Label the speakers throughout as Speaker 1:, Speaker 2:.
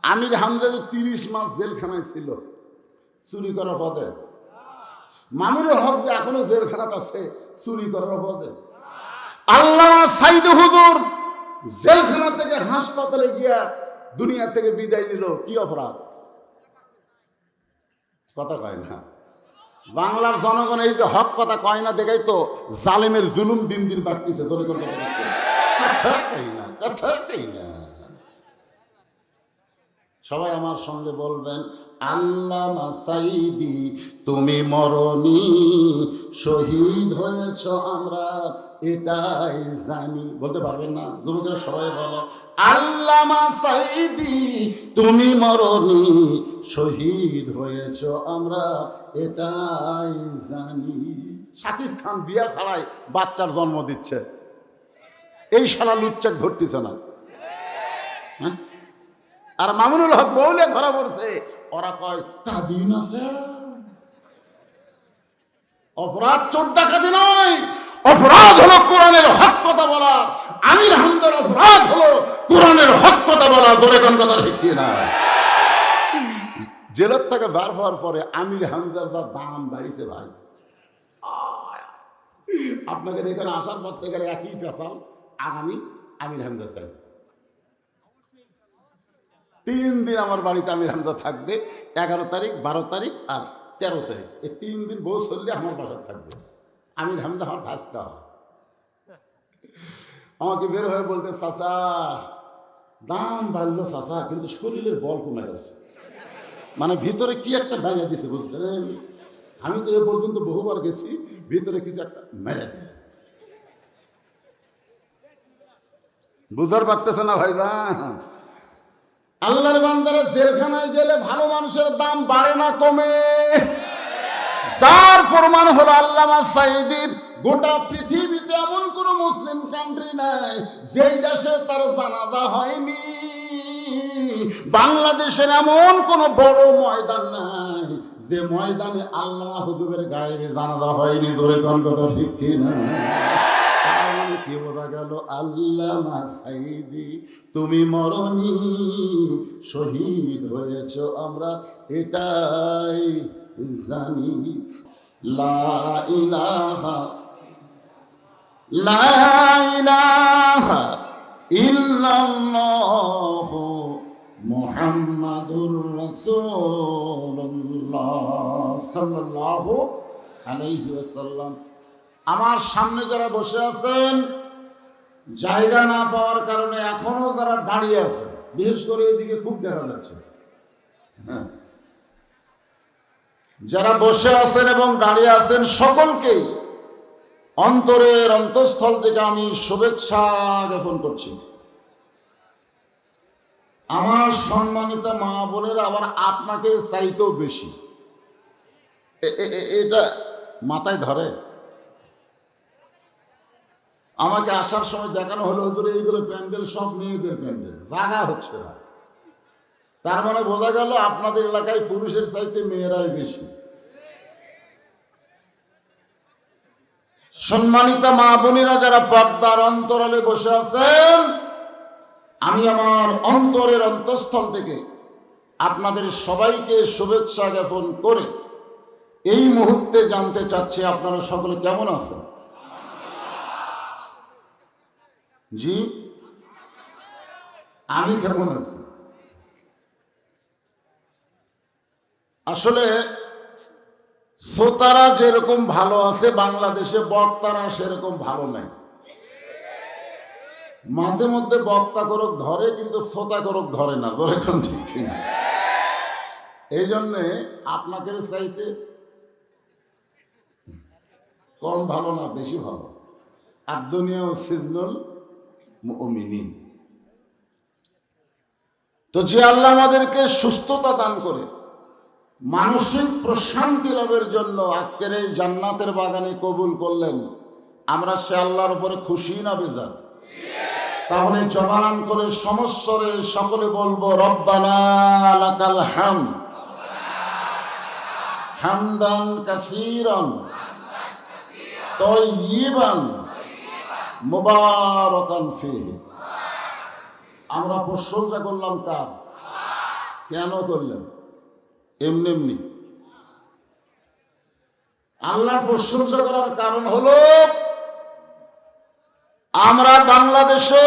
Speaker 1: আমির হামজা যে 30 মাস জেলখানায় ছিল চুরি করার পদে, মামুনুল হক যে এখনো জেলখানাতে আছে চুরি করার পদে, আল্লামা সাইদ হুজুর জেলখানা থেকে হাসপাতালে গিয়া দুনিয়া থেকে বিদায় নিল, কি অপরাধ? কথা কয় না বাংলার জনগণ। এই যে হক কথা কয় না দেখাই তো জালেমের জুলুম দিন দিন বাড়তেছে। কথা কই না, কথা কই না। সবাই আমার সঙ্গে বলবেন, আল্লামা সাইদি তুমি মরনি, শহীদ হয়েছ আমরা এটাই জানি। বলতে পারবেন না যুবকেরা? সবাই বলো, আল্লামা সাইদি তুমি মরনি, শহীদ হয়েছ আমরা এটাই জানি। শাকিব খান বিয়া ছাড়াই বাচ্চার জন্ম দিচ্ছে, এই শালা লুচ্চাক ধরতেছে না। হ্যাঁ, আর মামুনুল হক বউলে ধরা পড়ছে, ওরা কয় কাদিন আছে। অপরাধ চোর ডাকাতি নয়, অপরাধ হলো কোরআনের হক কথা বলা। আমির হামজার অপরাধ হলো কোরআনের হক কথা বলা। জোরে কোন কথা ঠিক না? জেলের থেকে বার হওয়ার পরে আমির হামজার যা দাম বাড়িছে ভাই, আপনাকে এখানে আসার পর থেকে একই পেশাল, আগামী আমির হামজা চাই। 3 দিন আমার বাড়িতে আমির হামজা থাকবে, 11 তারিখ, 12 তারিখ আর 13 তারিখ। এই 3 দিন বউ চললে আমার বাসায় থাকবে। আমির হামজা আমার ভাসতে, আমাকে বের হয়ে বলতে, চাচা দাম বাড়লো চাচা, কিন্তু শরীরের বল কমে গেছে। মানে ভিতরে কি একটা বাইরে দিছে, বুঝলেন? আমি তো এ পর্যন্ত বহুবার গেছি, ভিতরে কিছু একটা মেরে দেয়। বুঝার পারতেছে না ভাইজান? আল্লাহর বান্দারা জেলখানায় গেলে ভালো মানুষের দাম বাড়ে না, কমে। যার প্রমাণ হলো আল্লামা সাইদির গোটা পৃথিবীতে এমন কোন মুসলিম কান্ট্রি নাই যেই দেশে তার জানাজা হয়নি। বাংলাদেশের এমন কোন বড় ময়দান নাই যে ময়দানে আল্লামা হুজুরের গায়ে জানাজা হয়নি। জোরে কোন কথা ঠিক কিনা? কি বোঝা গেল? আল্লামা সাইদি তুমি মরনি, শহীদ হয়েছ আমরা এটাই জানি। লা ইলাহা লা ইলাহা ইল্লাল্লাহু মুহাম্মাদুর রাসূলুল্লাহ সাল্লাল্লাহু আলাইহি ওয়াসাল্লাম। আমার সামনে যারা বসে আছেন, জায়গা না পাওয়ার কারণে এখনো যারা দাঁড়িয়ে আছে, বিশেষ করে এদিকে খুব দেখা যাচ্ছে, হ্যাঁ, যারা বসে আছেন এবং দাঁড়িয়ে আছেন সকলকেই অন্তরের অন্তঃস্থল থেকে আমি শুভেচ্ছা জ্ঞাপন করছি। আমার সম্মানিত মা বোনেরা, আবার আপনাকে চাইতেও বেশি, এটা মাথায় ধরে। আমাকে আসার সময় দেখানো হলো ওদের এইগুলো প্যান্ডেল সব মেয়েদের প্যান্ডেল, জায়গা হচ্ছে না। তার মানে বোঝা গেল আপনাদের এলাকায় পুরুষের চাইতে মেয়েরাই বেশি। সম্মানিত মা বোনেরা যারা পর্দার অন্তরালে বসে আছেন, আমি আমার অন্তরের অন্তঃস্থল থেকে আপনাদের সবাইকে শুভেচ্ছা জ্ঞাপন করে এই মুহূর্তে জানতে চাচ্ছি আপনারা সকলে কেমন আছেন? জি, আমি কেমন আছি? আসলে শ্রোতারা যেরকম ভালো আছে, বাংলাদেশে বক্তারা সেরকম ভালো নাই। মাঝে মধ্যে বক্তা করক ধরে, কিন্তু শ্রোতা করক ধরে না। যেরকম ঠিক না, এই জন্যে আপনাকে চাইতে কম ভালো না, বেশি ভালো। আর দুনিয়া সিজনুল মুমিনিন। তো যে আল্লাহ আমাদেরকে সুস্থতা দান করে মানসিক প্রশান্তি লাভের জন্য আজকের এই জান্নাতের বাগানে কবুল করলেন, আমরা সে আল্লাহর উপরে খুশি না বেজার? তাহলে জবান করে সমস্বরে সকলে বলবো, রব্বানা লাকাল হামদ হামদান কাসীরান তাইয়িবান মুবারাকান ফীহি। আমরা প্রশংসা করলাম কার? কেন করলেন? এমনি এমনি। আল্লাহর প্রশংসা করার কারণ হলো আমরা বাংলাদেশে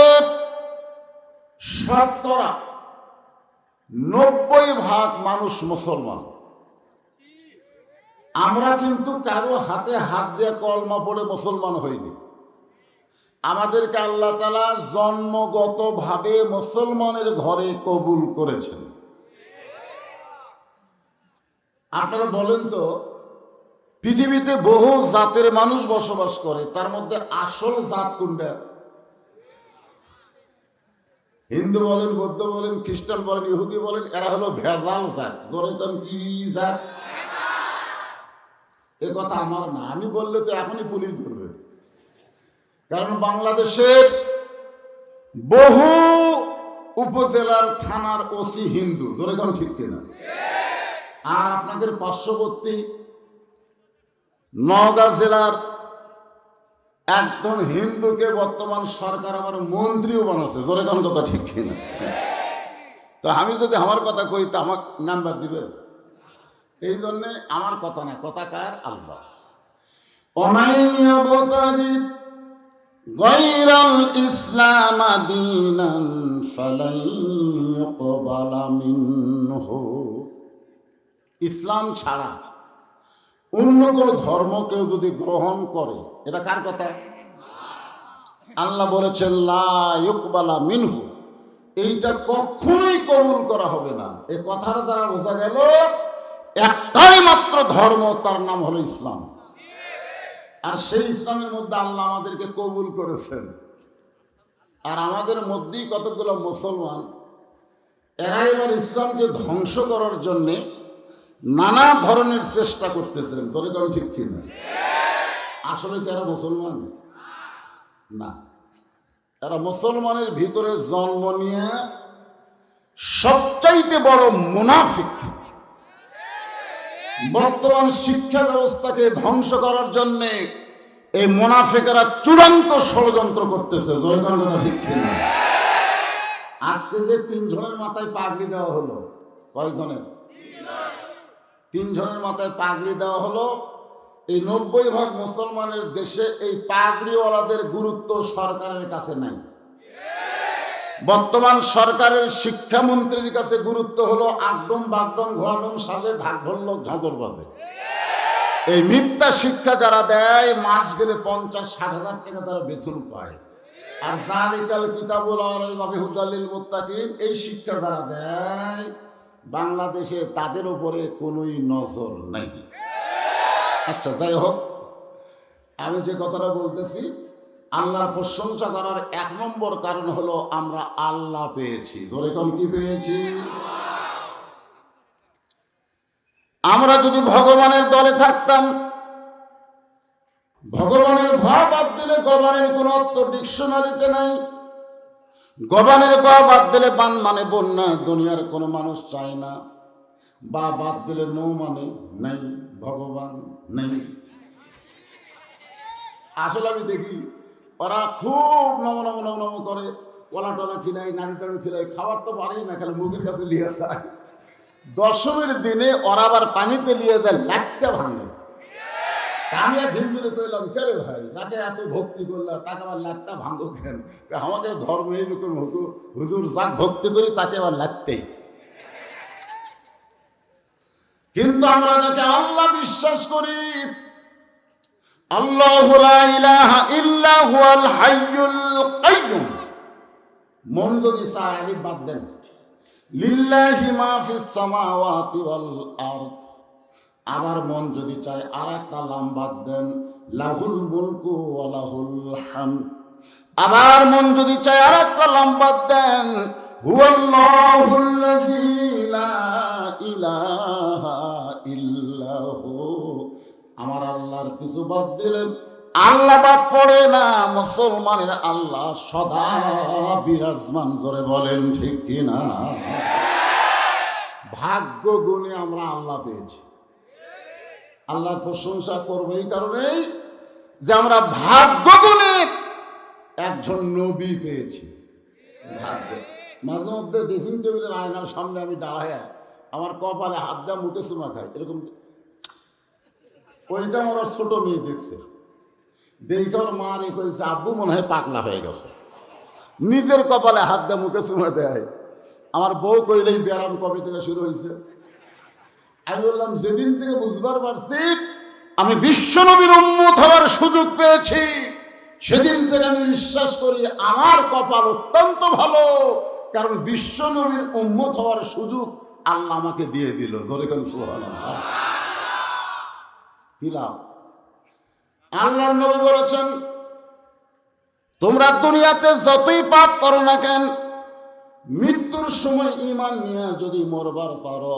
Speaker 1: 90% মানুষ মুসলমান। আমরা কিন্তু কারো হাতে হাত দিয়ে কলমা পড়ে মুসলমান হইনি। আমাদেরকে আল্লাহ তাআলা জন্মগতভাবে মুসলমানের ঘরে কবুল করেছেন। আপনারা বলেন তো, পৃথিবীতে বহু জাতের মানুষ বসবাস করে, তার মধ্যে আসল জাত কোনটা? হিন্দু বলেন, বৌদ্ধ বলেন, খ্রিস্টান বলেন, ইহুদি বলেন, এরা হলো ভেজাল জাত। জোরে কোন কি জাত? এ কথা আমার না, আমি বললে তো এখনই পুলিশ ধরবে। কারণ বাংলাদেশের বহু উপজেলার থানার ওসি হিন্দু। জোরে কোন ঠিক কিনা? আর আপনাদের পার্শ্ববর্তী নওগাঁ জেলার একজন হিন্দুকে বর্তমান সরকার আবার মন্ত্রীও বানাচ্ছে। জোরে কোন কথা ঠিক কিনা? তো আমি যদি আমার কথা কই তো আমার নাম্বার দিবে। এই জন্যে আমার কথা না, কথা কার? আল্লাহ। গায়রাল ইসলাম দীনান ফালাই ইউকবালা মিনহু। ইসলাম ছাড়া অন্য কোনো ধর্ম কেউ যদি গ্রহণ করে, এটা কার কথা? আল্লাহ বলেছেন লা ইউকবালা মিনহু, এইটা কখনোই কবুল করা হবে না। এই কথার দ্বারা বোঝা গেল একটাই মাত্র ধর্ম, তার নাম হলো ইসলাম। আর সেই ইসলামের মধ্যে আল্লাহ আমাদেরকে কবুল করেছেন। আর আমাদের মধ্যেই কতগুলো মুসলমান, এরা এবার ইসলামকে ধ্বংস করার জন্যে নানা ধরনের চেষ্টা করতেছেন। তোর কারণ ঠিক কিনা? আসলে কি এরা মুসলমান না? এরা মুসলমানের ভিতরে জন্ম নিয়ে সবচাইতে বড় মুনাফিক। বর্তমান শিক্ষা ব্যবস্থাকে ধ্বংস করার জন্যে এই মুনাফিকেরা চূড়ান্ত ষড়যন্ত্র করতেছে। জয়গান কথা ঠিক কিনা? আজকে যে 3 জনের মাথায় পাগড়ি দেওয়া হলো, কয়জনের? 3 জনের মাথায় পাগড়ি দেওয়া হলো। এই 90% মুসলমানের দেশে এই পাগড়িওয়ালাদের গুরুত্ব সরকারের কাছে নাই। বর্তমান সরকারের শিক্ষামন্ত্রীর কাছে গুরুত্ব হলো আগডম বাগডম ঘোড়াডম সাজে ঢাক ঢোলক ঝাঁঝর বাজে। এই মিথ্যা শিক্ষা যারা দেয়, মাস গেলে 50-60 হাজার টাকা তারা বেতন পায়। আর যালিকাল কিতাবুল রাইবা ফিহি হুদাল লিল মুত্তাকিন, এই শিক্ষা যারা দেয় বাংলাদেশে, তাদের উপরে কোনোই নজর নাই। আচ্ছা, যাই হোক, আমি যে কথাটা বলতেছি, আল্লাহর প্রশংসা করার 1 নম্বর কারণ হলো আমরা আল্লাহ পেয়েছি। ধরে কোন কি পেয়েছি? আমরা যদি ভগবানের দলে থাকতাম, ভগবানের ভাব বাদ দিলে গবানের কোন অর্থ ডিকশনারিতে নাই। গবানের গ বাদ দিলে বান মানে বন্যা, দুনিয়ার কোনো মানুষ চায় না। বা বাদ দিলে নো মানে নাই, ভগবান নেই। আসলে আমি দেখি ওরা খুব নম নম নম নম করে, কলা টলা খিলাই, নাড়ি টাড়ি খিলাই, খাবার তো পারেই না, খেলে মুখের কাছে লিয়ে যায়। দশমীর দিনে ওরা আবার পানিতে লিয়ে যায়, লাটটা ভাঙে। আমি এক হিন্দুরে কইলাম, কে রে ভাই, তাকে এত ভক্তি করলাম, তাকে আবার লাটটা ভাঙো কেন? আমাদের ধর্ম এইরকম হুজুর, যাক ভক্তি করি তাকে আবার লাটতেই। কিন্তু আমরা যাকে আল্লাহ বিশ্বাস করি, আল্লাহু লা ইলাহা ইল্লা হুয়াল হাইয়ুল কাইয়্যুম। মন যদি চায়, আলিফ বাদ দেন, লিল্লাহি মা ফিস সামাওয়াতি ওয়াল আরদ। আবার মন যদি চায় আর একটা লাম বাদ দেন, লাহুল মুলকু ওয়া লাহুল হামদ। আবার মন যদি চায় আর একটা লাম বাদ দেন, হুয়াল্লাহুল্লাযী লা ইলাহা ইল্লাহু। আমার আল্লাহর কিছু বাদ দিলেন, আল্লাহ বাদ পড়ে না। মুসলমানের আল্লাহ সদা বিরাজমান। জোরে বলেন ঠিক কিনা? ভাগ্য গুণে আমরা আল্লাহ পেয়েছি। আল্লাহর প্রশংসা করবো এই কারণেই যে আমরা ভাগ্য গুণে একজন নবী পেয়েছি। ভাগ্য মাঝে মধ্যে ড্রেসিং টেবিলের আয়নার সামনে আমি দাঁড়ায় আমার কপালে হাত দেওয়া মুখে চুমা খাই এরকম। ওইটা আমার ছোট মেয়ে দেখছে, দেখে ওর মা রেখে হয়েছে আব্বু মনে হয় পাগলা হয়ে গেছে, নিজের কপালে হাত দেওয়া মুখে চুমা দেয়। আমার বউ কইলেই ব্যায়াম কবে থেকে শুরু হয়েছে। আমি বললাম যেদিন থেকে বুঝবার পারছি আমি বিশ্বনবীর উম্মত হওয়ার সুযোগ পেয়েছি, সেদিন থেকে আমি বিশ্বাস করি আমার কপাল অত্যন্ত ভালো, কারণ বিশ্বনবীর উম্মত হওয়ার সুযোগ আল্লাহ আমাকে দিয়ে দিল। ধরে কেন সুবহানাল্লাহ। কি লাভ? আল্লাহর নবী বলেছেন তোমরা দুনিয়াতে যতই পাপ করো না কেন, মৃত্যুর সময় ঈমান নিয়ে যদি মরবার পারো,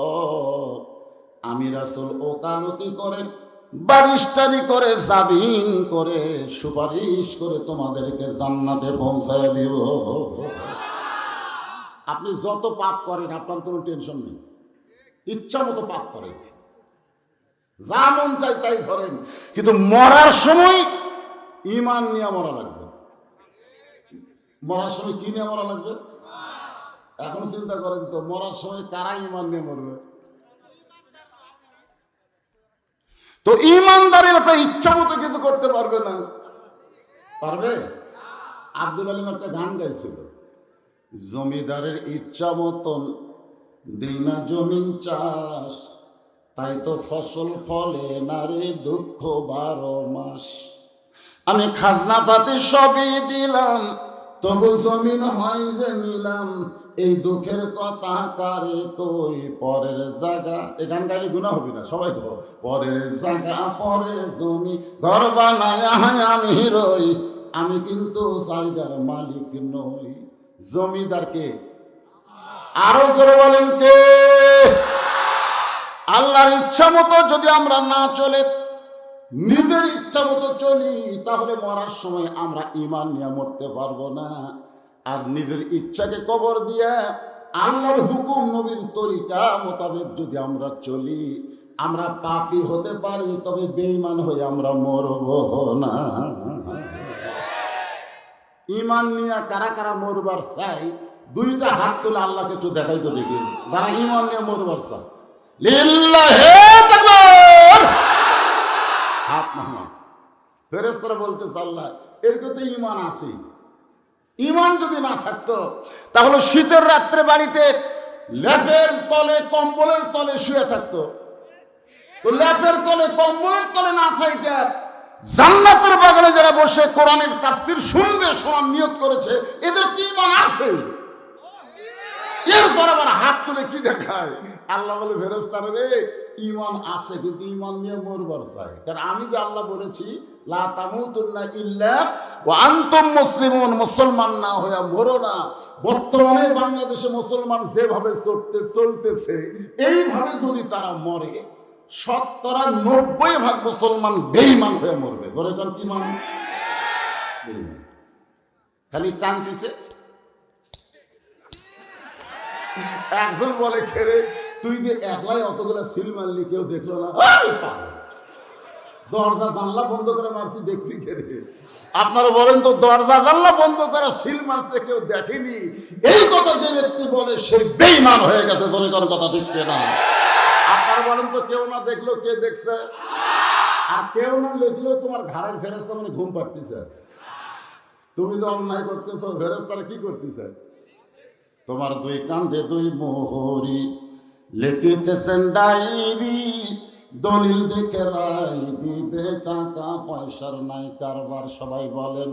Speaker 1: আমি রাসূল ওকালতি করে বারিশটারি করে জামিন করে সুপারিশ করে তোমাদেরকে জান্নাতে পৌঁছায় দেব। আপনি যত পাপ করেন আপনার কোনো টেনশন নেই, ইচ্ছা মতো পাপ করেন, যা মন চাই তাই ধরেন, কিন্তু মরার সময় ঈমান নিয়ে মরা লাগবে। মরার সময় কি নিয়ে মরা লাগবে? এখন চিন্তা করেন তো, মরার সময় কারা ঈমান নিয়ে মরবে? তো ঈমানদারেরা তো ইচ্ছা মতো কিছু করতে পারবে না, পারবে? আব্দুল আলিম একটা গান গাইছিল, জমিদারের ইচ্ছা মতন দিনা জমিন চাষ, তাই তো ফসল ফলে না রে দুঃখ 12 মাস। আমি খাজনা পাতি সবই দিলাম, তবু জমিন হয় যে নিলাম, এই দুঃখের কথা কারে কই পরের জায়গা। এ গান গাইলে গুনাহ হবে না? সবাই কো পরের জায়গা পরের জমি ঘর বানায় আমি রই, আমি কিন্তু জায়গার মালিক নই। জমিদার কে? আরো জোরে বলেন কে? আল্লাহর ইচ্ছা মতো যদি আমরা না চলে, নিজের ইচ্ছা মতো চলি, তাহলে মরার সময় আমরা ঈমান নিয়ে মরতে পারবো না। আর নিজের ইচ্ছাকে কবর দিয়ে আল্লাহর হুকুম নবীর তরিকা মোতাবেক যদি আমরা চলি, আমরা পাপী হতে পারি, তবে বেঈমান হয়ে আমরা মরব না। ঈমান নিয়ে কারা কারা মরবার চাই? দুইটা হাত তুলে আল্লাহকে একটু দেখাই তো দেখি, যারা ঈমান নিয়ে মরবার চায়। লিল্লাহি তাকবীর। হাত নামা। ফেরেশতারা বলতেছে আল্লাহ এর তো ঈমান আছে। ঈমান যদি না থাকতো তাহলে শীতের রাত্রে বাড়িতে লেপের তলে কম্বলের তলে শুয়ে থাকতো, তো লেপের তলে কম্বলের তলে না থাকে জান্নাতের বাগানে যারা বসে কোরআনের তাফসীর শুনবে, শোনার নিয়ত করেছে, এদের কি ঈমান আছে? এরপর আবার হাত তুলে কি দেখায়? আল্লাহ বলে ফেরেশতারা রে ঈমান আছে, কিন্তু ঈমান নিয়ে মরবার চাই। কারণ আমি যে আল্লাহ বলেছি লা তামুতুন্না ইল্লা ওয়া আনতুম মুসলিমুন, মুসলমান না হয়ে মরো না। বর্তমানে বাংলাদেশে মুসলমান যেভাবে চলতেছে, এইভাবে যদি তারা মরে, 90% মুসলমান বেঈমান হয়ে মরবে। ধরে কোন কি মান? খালি টানতেছে। একজন বলে খেরে তুই যে একলাই অতগুলো সিল মারলি কেউ দেখলো না? দরজা জানলা বন্ধ করে মারছি, দেখবি খেরে? আপনারা বলেন তো, দরজা জানলা বন্ধ করে সিল মারছে কেউ দেখেনি, এই কথা যে ব্যক্তি বলে সে বেঈমান হয়ে গেছে। জোরে কোনো কথা ঠিক না? আপনারা বলেন তো, কেউ না দেখলো কে দেখছে? আর কেউ না দেখলেও তোমার ঘাড়ের ফেরেশতা মানে ঘুম পাড়তেছে। তুমি যে অন্যায় করতেছো, ফেরেশতারা কি করতেছে? তোমার দুই কান্ধে দুই মোহরি, লিখিতেছেন ডায়েরি, দলিল দেখে রায় দিবে, টাকা পয়সার নাই কারবার। সবাই বলেন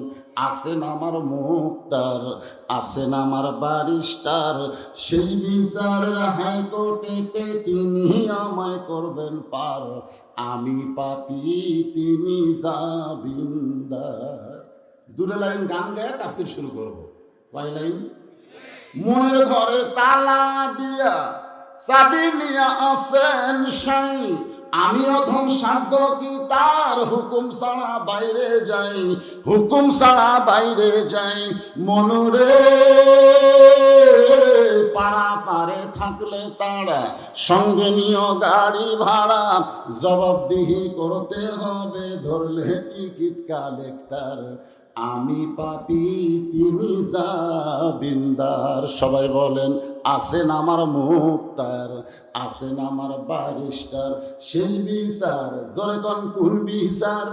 Speaker 1: আছেন আমার মুক্তার, আছেন আমার বারিস্টার, সেই বিচার হাইকোর্টেতে তিনি আমায় করবেন পার, আমি পাপী তিনি জামিনদার। দুটো লাইন গান গায়ে তাফসীর শুরু করবো। কয় লাইন? মনের ঘরে তালা দিয়া চাবি নিয়া আসেন সাই, আমি অধম সাধ্য কি তার হুকুম ছাড়া বাইরে যাই, হুকুম ছাড়া বাইরে যাই। মনরে পারা পারে থাকলে তারা সঙ্গে নিও গাড়ি ভাড়া, জবাবদিহি করতে হবে ধরলে টিকিট কালেক্টর, আমি পাপী তিনি জাবিন্দার। সবাই বলেন আছেন আমার মুক্তার, আছেন আমার ব্যারিস্টার, সেই বিচার জোরে কোন কোন বিচার?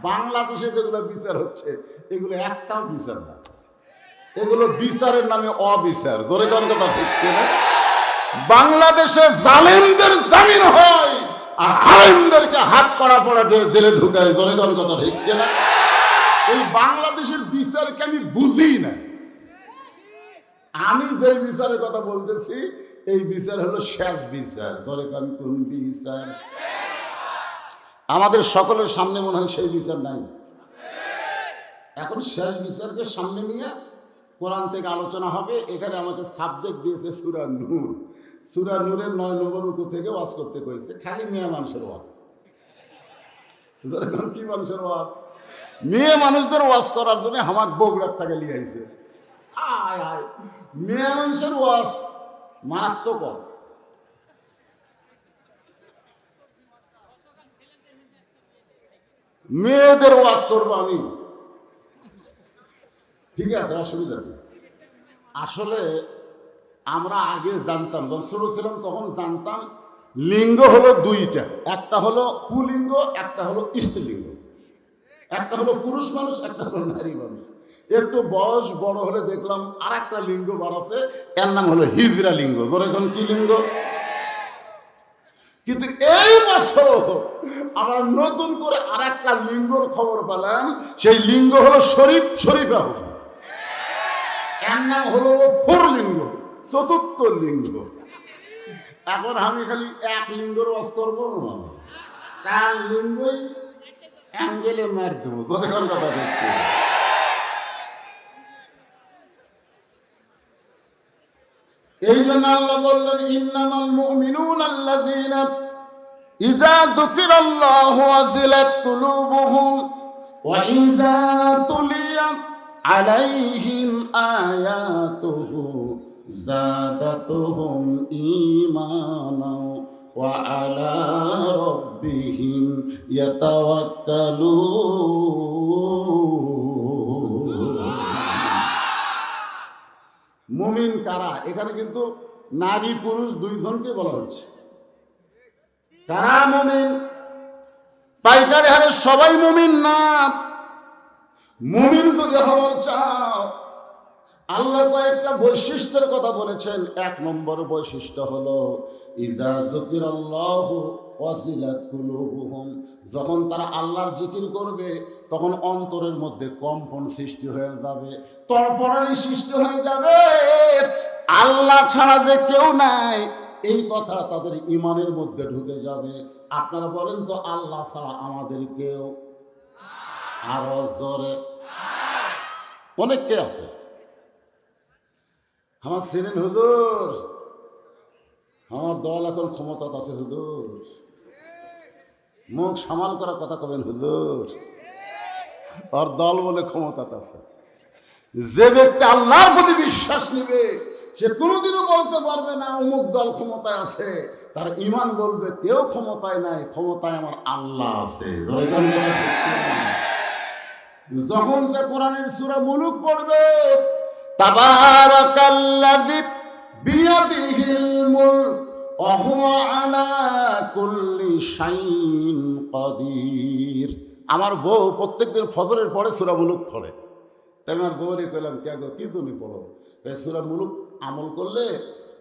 Speaker 1: বাংলাদেশে যেগুলো বিচার হচ্ছে এগুলো একটাও বিচার না, এগুলো বিচারের নামে অবিচার। জোরে কোন কথা ঠিক কিনা? বাংলাদেশে জালেমদের জামিন হয় আর আলেমদেরকে হাত করা পড়া জেলে ঢুকায়। জোরে কোন কথা ঠিক কিনা? এই বাংলাদেশের বিচারকে আমি বুঝি না। আমি যে বিচারের কথা বলতেছি এই বিচার হলো শেষ বিচার। ধরে কোন কোন বিচার? আমাদের সকলের সামনে মনে হয় সেই বিচার নাই। এখন শেষ বিচারকে সামনে নিয়ে কোরআন থেকে আলোচনা হবে। এখানে আমাকে সাবজেক্ট দিয়েছে সূরা নূর। সূরা নূরের 9 নম্বর রুকু থেকে ওয়াজ করতে কইছে। খালি মেয়ে মানুষের ওয়াজ। কি মানুষের ওয়াজ? মেয়ে মানুষদের ওয়াজ করার জন্য হামাক বগুড়ার থেকে নিয়ে আইছে। আয় আয়, মেয়ে মানুষের ওয়াজ মারাত্মক ওয়াজ। মেয়েদের ওয়াজ করবো আমি, ঠিক আছে, অসুবিধা নেই। আসলে আমরা আগে জানতাম, যখন ছোট ছিলাম তখন জানতাম লিঙ্গ হলো দুইটা, একটা হলো পুলিঙ্গ, একটা হলো স্ত্রীলিঙ্গ। একটা হলো পুরুষ মানুষ, একটা হলো নারী মানুষ। একটু বয়স বড় হলে দেখলাম আর একটা লিঙ্গ বাড়াছে, এর নাম হলো হিজরা লিঙ্গ। ধর এখন কি লিঙ্গ? কিন্তু এই বছর আমরা নতুন করে আর একটা লিঙ্গর খবর পেলাম। সেই লিঙ্গ হলো শরীফ, শরীফা হল, এর নাম হলো পুরলিঙ্গ, চতুর্থ লিঙ্গ। এখন আমি খালি এক লিঙ্গর ওয়াজ করবো, 4 লিঙ্গই অ্যাঙ্গেলে মার দেবো। যতক্ষণ কথা দেখতে এই জন্য আল্লাহ বললেন ইন্নামাল মুমিনুনা আল্লাযীনা ইযা যুকিরাল্লাহু ওয়াজিলাত কুলুবুহুম ওয়া ইযা তুলিয়াত আলাইহিম আয়াতুহু যাদাতুহুম ঈমানা ওয়া আলা রাব্বিহিম ইয়াতাওয়াক্কালুন। মুমিন কারা? এখানে কিন্তু নারী পুরুষ দুইজনকে বলা হচ্ছে। কারা মুমিন? পাইকারি হারে সবাই মুমিন না। মুমিন যদি হওয়ার চাও, আল্লাহ কয়েকটা বৈশিষ্ট্যের কথা বলেছেন। 1 নম্বর বৈশিষ্ট্য হলো ইজা যুকিরাল্লাহু ওয়াজিলাত কুলুবুহুম, যখন তারা আল্লাহর জিকির করবে তখন অন্তরের মধ্যে কম্পন সৃষ্টি হয়ে যাবে, তড়পড়ানি সৃষ্টি হয়ে যাবে। আল্লাহ ছাড়া যে কেউ নাই এই কথা তাদের ইমানের মধ্যে ঢুকে যাবে। আপনারা বলেন তো, আল্লাহ ছাড়া আমাদের কেউ? আরো জোরে। অনেককে আছে। আমার চিনেন হুজুর? আমার দল এখন ক্ষমতা আছে হুজুর। মুখ সামাল করা কথা কবেন হুজুর। আর দল বলে ক্ষমতা আছে। যে ব্যক্তি আল্লাহর প্রতি বিশ্বাস নিবে সে কোনোদিনও বলতে পারবে না অমুক দল ক্ষমতায় আছে। তার ঈমান বলবে কেউ ক্ষমতায় নাই, ক্ষমতায় আমার আল্লাহ আছে। যখন সে কোরআনের সূরা মুলুক পড়বে, তাবারাকাল্লাযী বিয়াদিহিল মুলক ওয়া হুয়া আলা কুল্লি শাইইন কাদির। আমার বউ প্রত্যেকদিন ফজরের পরে সূরা মুলুক পড়ে। তাই আমার বউরে কইলাম, কে গো কি তুমি পড়ো? সূরা মুলুক আমল করলে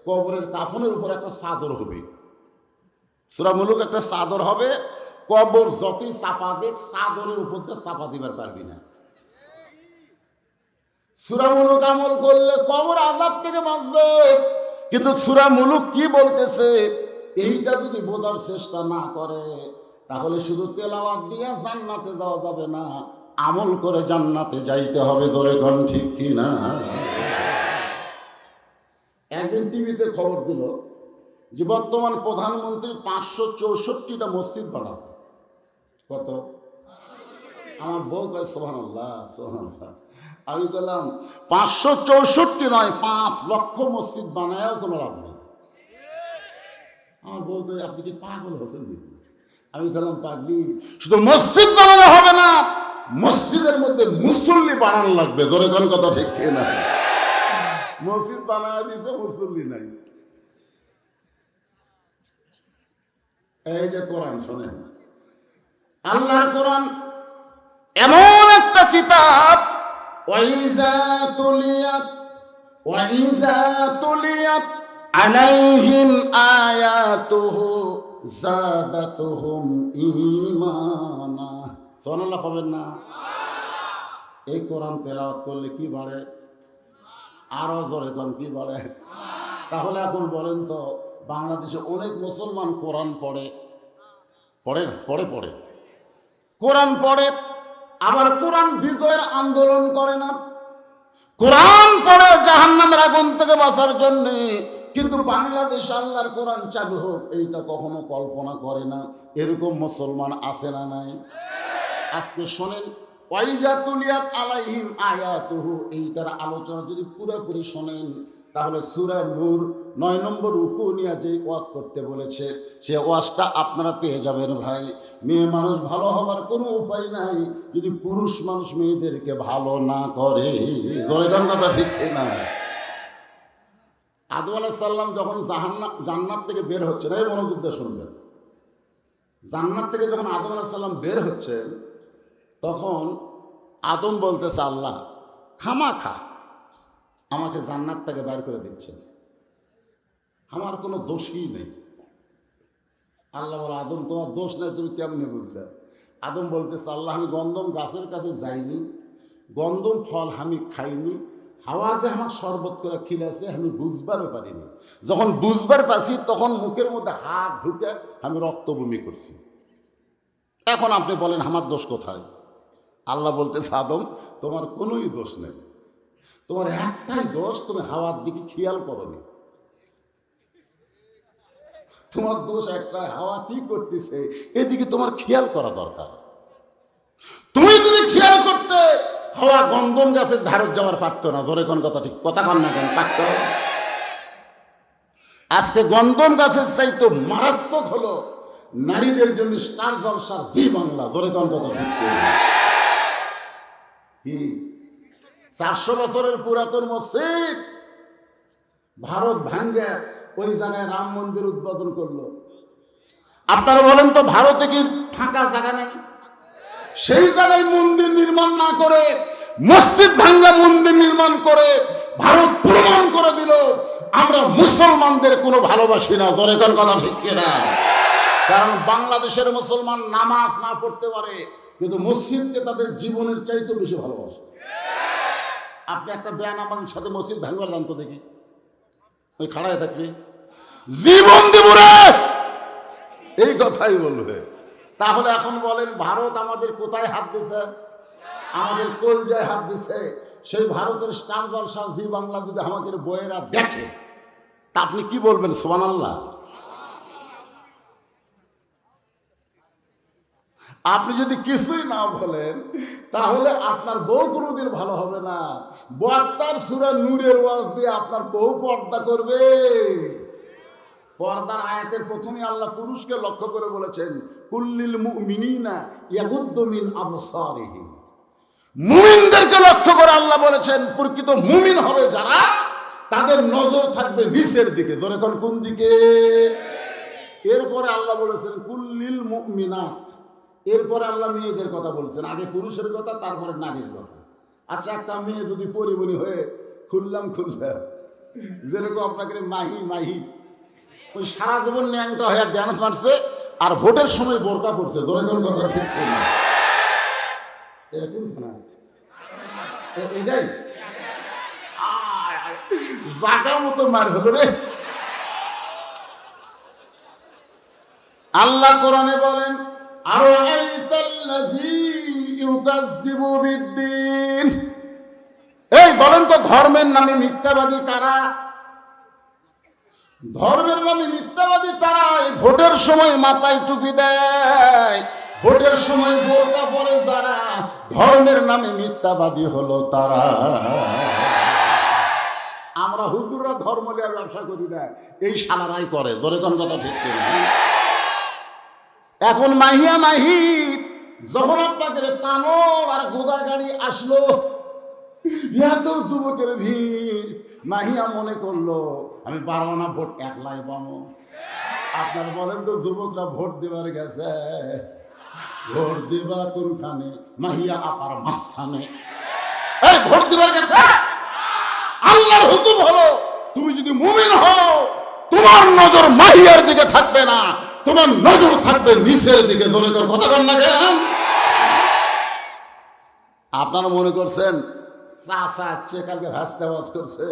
Speaker 1: কবরের কাফনের উপর একটা চাদর হবে। সূরা মুলুক একটা চাদর হবে, কবর যতই চাপা দেখ চাদরের উপর দিয়ে চাপা দিবার পারবি না। সূরা মুলুক আমল করলে কবর আযাব থেকে বাঁচবে। কিন্তু সূরা মুলুক কি বলতেছে এইটা যদি বোঝার চেষ্টা না করে তাহলে শুধু তেলাওয়াত দিয়ে জান্নাতে যাওয়া যাবে না, আমল করে জান্নাতে যাইতে হবে। জোরে কোন ঠিক কি না? একদিন টিভিতে খবর দিল যে বর্তমান প্রধানমন্ত্রী 564টা মসজিদ বানাচ্ছে। কত? আমার বউ কয় সুবহানাল্লাহ সুবহানাল্লাহ। আমি বললাম 564 নয়, 5 লক্ষ মসজিদ বানায়ও কোনো লাভ নেই। আমার বউ কয় আপনি কি পাগল হচ্ছেন নাকি? আমি বললাম পাগলি, শুধু মসজিদ বানানো হবে না, মসজিদের মধ্যে মুসল্লি বানান লাগবে, জোরে কোন কথা ঠিক না? মসজিদ বানায় দিছে, মুসল্লি নাই। এই যে কোরআন শোনেন, আল্লাহর কোরআন এমন একটা কিতাব, ওয়াইজা তুলিয়াত আলাইহিম আয়াতুহু যাদাতুহুম ঈমানা। সুবহানাল্লাহ কবেন না? এই কোরআন তেলাওয়াত করলে কি বাড়ে? আরো জোরে কোন কি বাড়ে? তাহলে এখন বলেন তো, বাংলাদেশে অনেক মুসলমান কোরআন পড়ে না? পড়ে কোরআন পড়ে, আবার কোরআন বিজয়ের আন্দোলন করে না। কোরআন পড়ে জাহান্নামের আগুন থেকে বাঁচার জন্য, কিন্তু বাংলাদেশে আল্লাহর কোরআন চালু হোক এইটা কখনো কল্পনা করে না। এরকম মুসলমান আছে না নাই? আজকে শোনেন, ওয়াইজা তুলিয়াত আলাইহিম আয়াতুহু, এইটার আলোচনা যদি পুরোপুরি শোনেন তাহলে সূরা নূর 9 নম্বর রুকু নিয়ে যে ওয়াজ করতে বলেছে, সে ওয়াজটা আপনারা পেয়ে যাবেন। ভাই, মেয়ে মানুষ ভালো হওয়ার কোনো উপায় নাই যদি পুরুষ মানুষ মেয়েদেরকে ভালো না করে। জোরে কথা ঠিক না? আদম আলাইহিস সালাম যখন জান্নাত থেকে বের হচ্ছেন, এই মনোযোগ দিয়ে শুনবেন, জান্নাত থেকে যখন আদম আলাইহিস সালাম বের হচ্ছেন, তখন আদম বলতেছে, আল্লাহ খামাখা আমাকে জান্নাত থেকে বের করে দিচ্ছেন, আমার কোনো দোষই নেই। আল্লাহ বলে, আদম তোমার দোষ নেই, তুমি কেমনে বুঝলে? আদম বলতেছে, আল্লাহ আমি গন্ধম গাছের কাছে যাইনি, গন্ধম ফল আমি খাইনি, হাওয়াতে আমার শরবত করে খিলাছে, আমি বুঝবারও পারিনি। যখন বুঝবার পারছি তখন মুখের মধ্যে হাত ঢুকে আমি রক্ত বমি করছি। এখন আপনি বলেন আমার দোষ কোথায়? আল্লাহ বলতেছে, আদম তোমার কোনোই দোষ নেই, তোমার একটাই দোষ, তুমি হাওয়ার দিকে খেয়াল করনি। তোমার দোষ একটা, হাওয়া কি করতেছে এদিকে তোমার খেয়াল করা দরকার। তুমি যদি খেয়াল করতে, হাওয়া গন্ধম গাছের ধারত যাওয়ার পারত না। জোরে কোন কথা ঠিক কথা কন না কেন? পারত। আজকে গন্ধম গাছের চাইতে মারাত্মক হলো নারীদের জন্য স্টার জলসার জি বাংলা। জোরে কোন কথা ঠিক কি? 400 বছরের পুরাতন মসজিদ ভারত ভাঙ্গে ওই জায়গায় রাম মন্দির উদ্বোধন করলো। আপনারা বলেন তো, ভারতে কি ফাঁকা জায়গা নেই? সেই জায়গায় মন্দির নির্মাণ না করে মসজিদ ভাঙ্গা মন্দির নির্মাণ করে ভারত প্রমাণ করে দিল আমরা মুসলমানদের কোনো ভালোবাসি না। জোরে কোন কথা ঠিক কিনা? কারণ বাংলাদেশের মুসলমান নামাজ না পড়তে পারে, কিন্তু মসজিদকে তাদের জীবনের চাইতে বেশি ভালোবাসে। আপনি একটা বেয়ানামাজির সাথে মসজিদ ভাঙবার জানতো দেখি, ওই খাড়ায় থাকবে, জীবন দিব রে, এই কথাই বলবে। তাহলে এখন বলেন, ভারত আমাদের কোথায় হাত দিছে? আমাদের কলজায় হাত দিছে। সেই ভারতের স্টার জলসা জি বাংলা যদি আমাদের বইয়েরা দেখে, তা আপনি কি বলবেন? সুবহানাল্লাহ। আপনি যদি কিছুই না বলেন তাহলে আপনার বউ কোনোদিন ভালো হবে না। বক্তার সূরা নূরের ওয়াজ দিয়ে আপনার বউ পর্দা করবে। পর্দার আয়াতের প্রথমে আল্লাহ পুরুষকে লক্ষ্য করে বলেছেন, কুল্লিল মুমিনিনা ইয়াগুদ্দু মিন আবসারিহিম। মুমিনদেরকে লক্ষ্য করে আল্লাহ বলেছেন, প্রকৃত মুমিন হবে যারা, তাদের নজর থাকবে নিচের দিকে। জোরে কোন দিকে? এরপরে আল্লাহ বলেছেন কুল্লিল মুমিনাত। এরপরে আল্লাহ মেয়েদের কথা বলছেন, আগে পুরুষের কথা, তারপরে নারীর কথা। আচ্ছা, একটা মেয়ে যদি পরিবনী হয়ে খুললাম, যেরকম আপনাকে মাহি ওই সারা জীবন ন্যাংটা হয়ে ড্যান্স মারছে আর ভোটের সময় বোরকা পড়ছে, ধরে কোন কথা ঠিক না? এরকম না, এটাই জাগা মতো মার হলো রে। আল্লাহ কোরআনে বলেন, এই বলেন তো, ধর্মের নামে মিথ্যাবাদী কারা? ধর্মের নামে মিথ্যাবাদী তারা ভোটের সময় মাথায় টুপি দেয়, ভোটের সময় বোরকা পরে যারা, ধর্মের নামে মিথ্যাবাদী হলো তারা। আমরা হুজুররা ধর্ম নিয়ে ব্যবসা করি না, এই শালারাই করে। জোরে কোন কথা ঠিক কিনা? এখন মাহি যখন আপনাকে তানোর আর গোদা গাড়ি আসলো, এত যুবকের ভিড়, মাহিয়া মনে করলো আমি পারবো না, ভোট একলাই পাবো। আপনার বলেন তো, যুবকরা ভোট দেবার গেছে, ভোট দিবা কোনখানে? মাহিয়া আপার মাঝখানে। এই ভোট দিবার গেছে, আল্লাহর হুকুম হলো তুমি যদি মুমিন হও, তোমার নজর মাহিয়ার দিকে থাকবে না, তোমার নজর থাকবে নিচের দিকে। জোরে করে কথা বল না কেন? আপনারা মনে করছেন চাষা আছে, কালকে ভাসতে বাস করছে,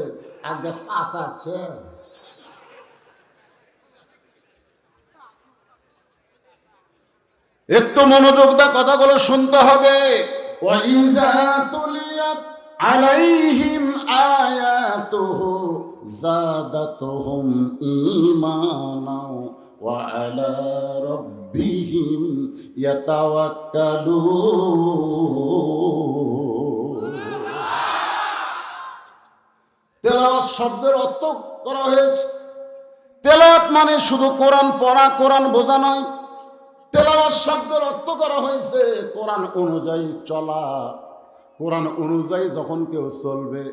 Speaker 1: আজকে চাষা আছে। একটু মনোযোগ দিয়ে কথাগুলো শুনতে হবে। ওয়াইজা তুলিয়াত আলাইহিম আয়াতুহু যাদাতুহুম ঈমানা ওয়া আলা রাব্বিহিম ইয়াতাওয়াক্কালুন। তেলাওয়াত শব্দের অর্থ করা হয়েছে, তেলাওয়াত মানে শুধু কোরআন পড়া, কোরআন বোঝা নয়। তেলাওয়াত শব্দের অর্থ করা হয়েছে কোরআন অনুযায়ী চলা। কোরআন অনুযায়ী যখন কেউ চলবে,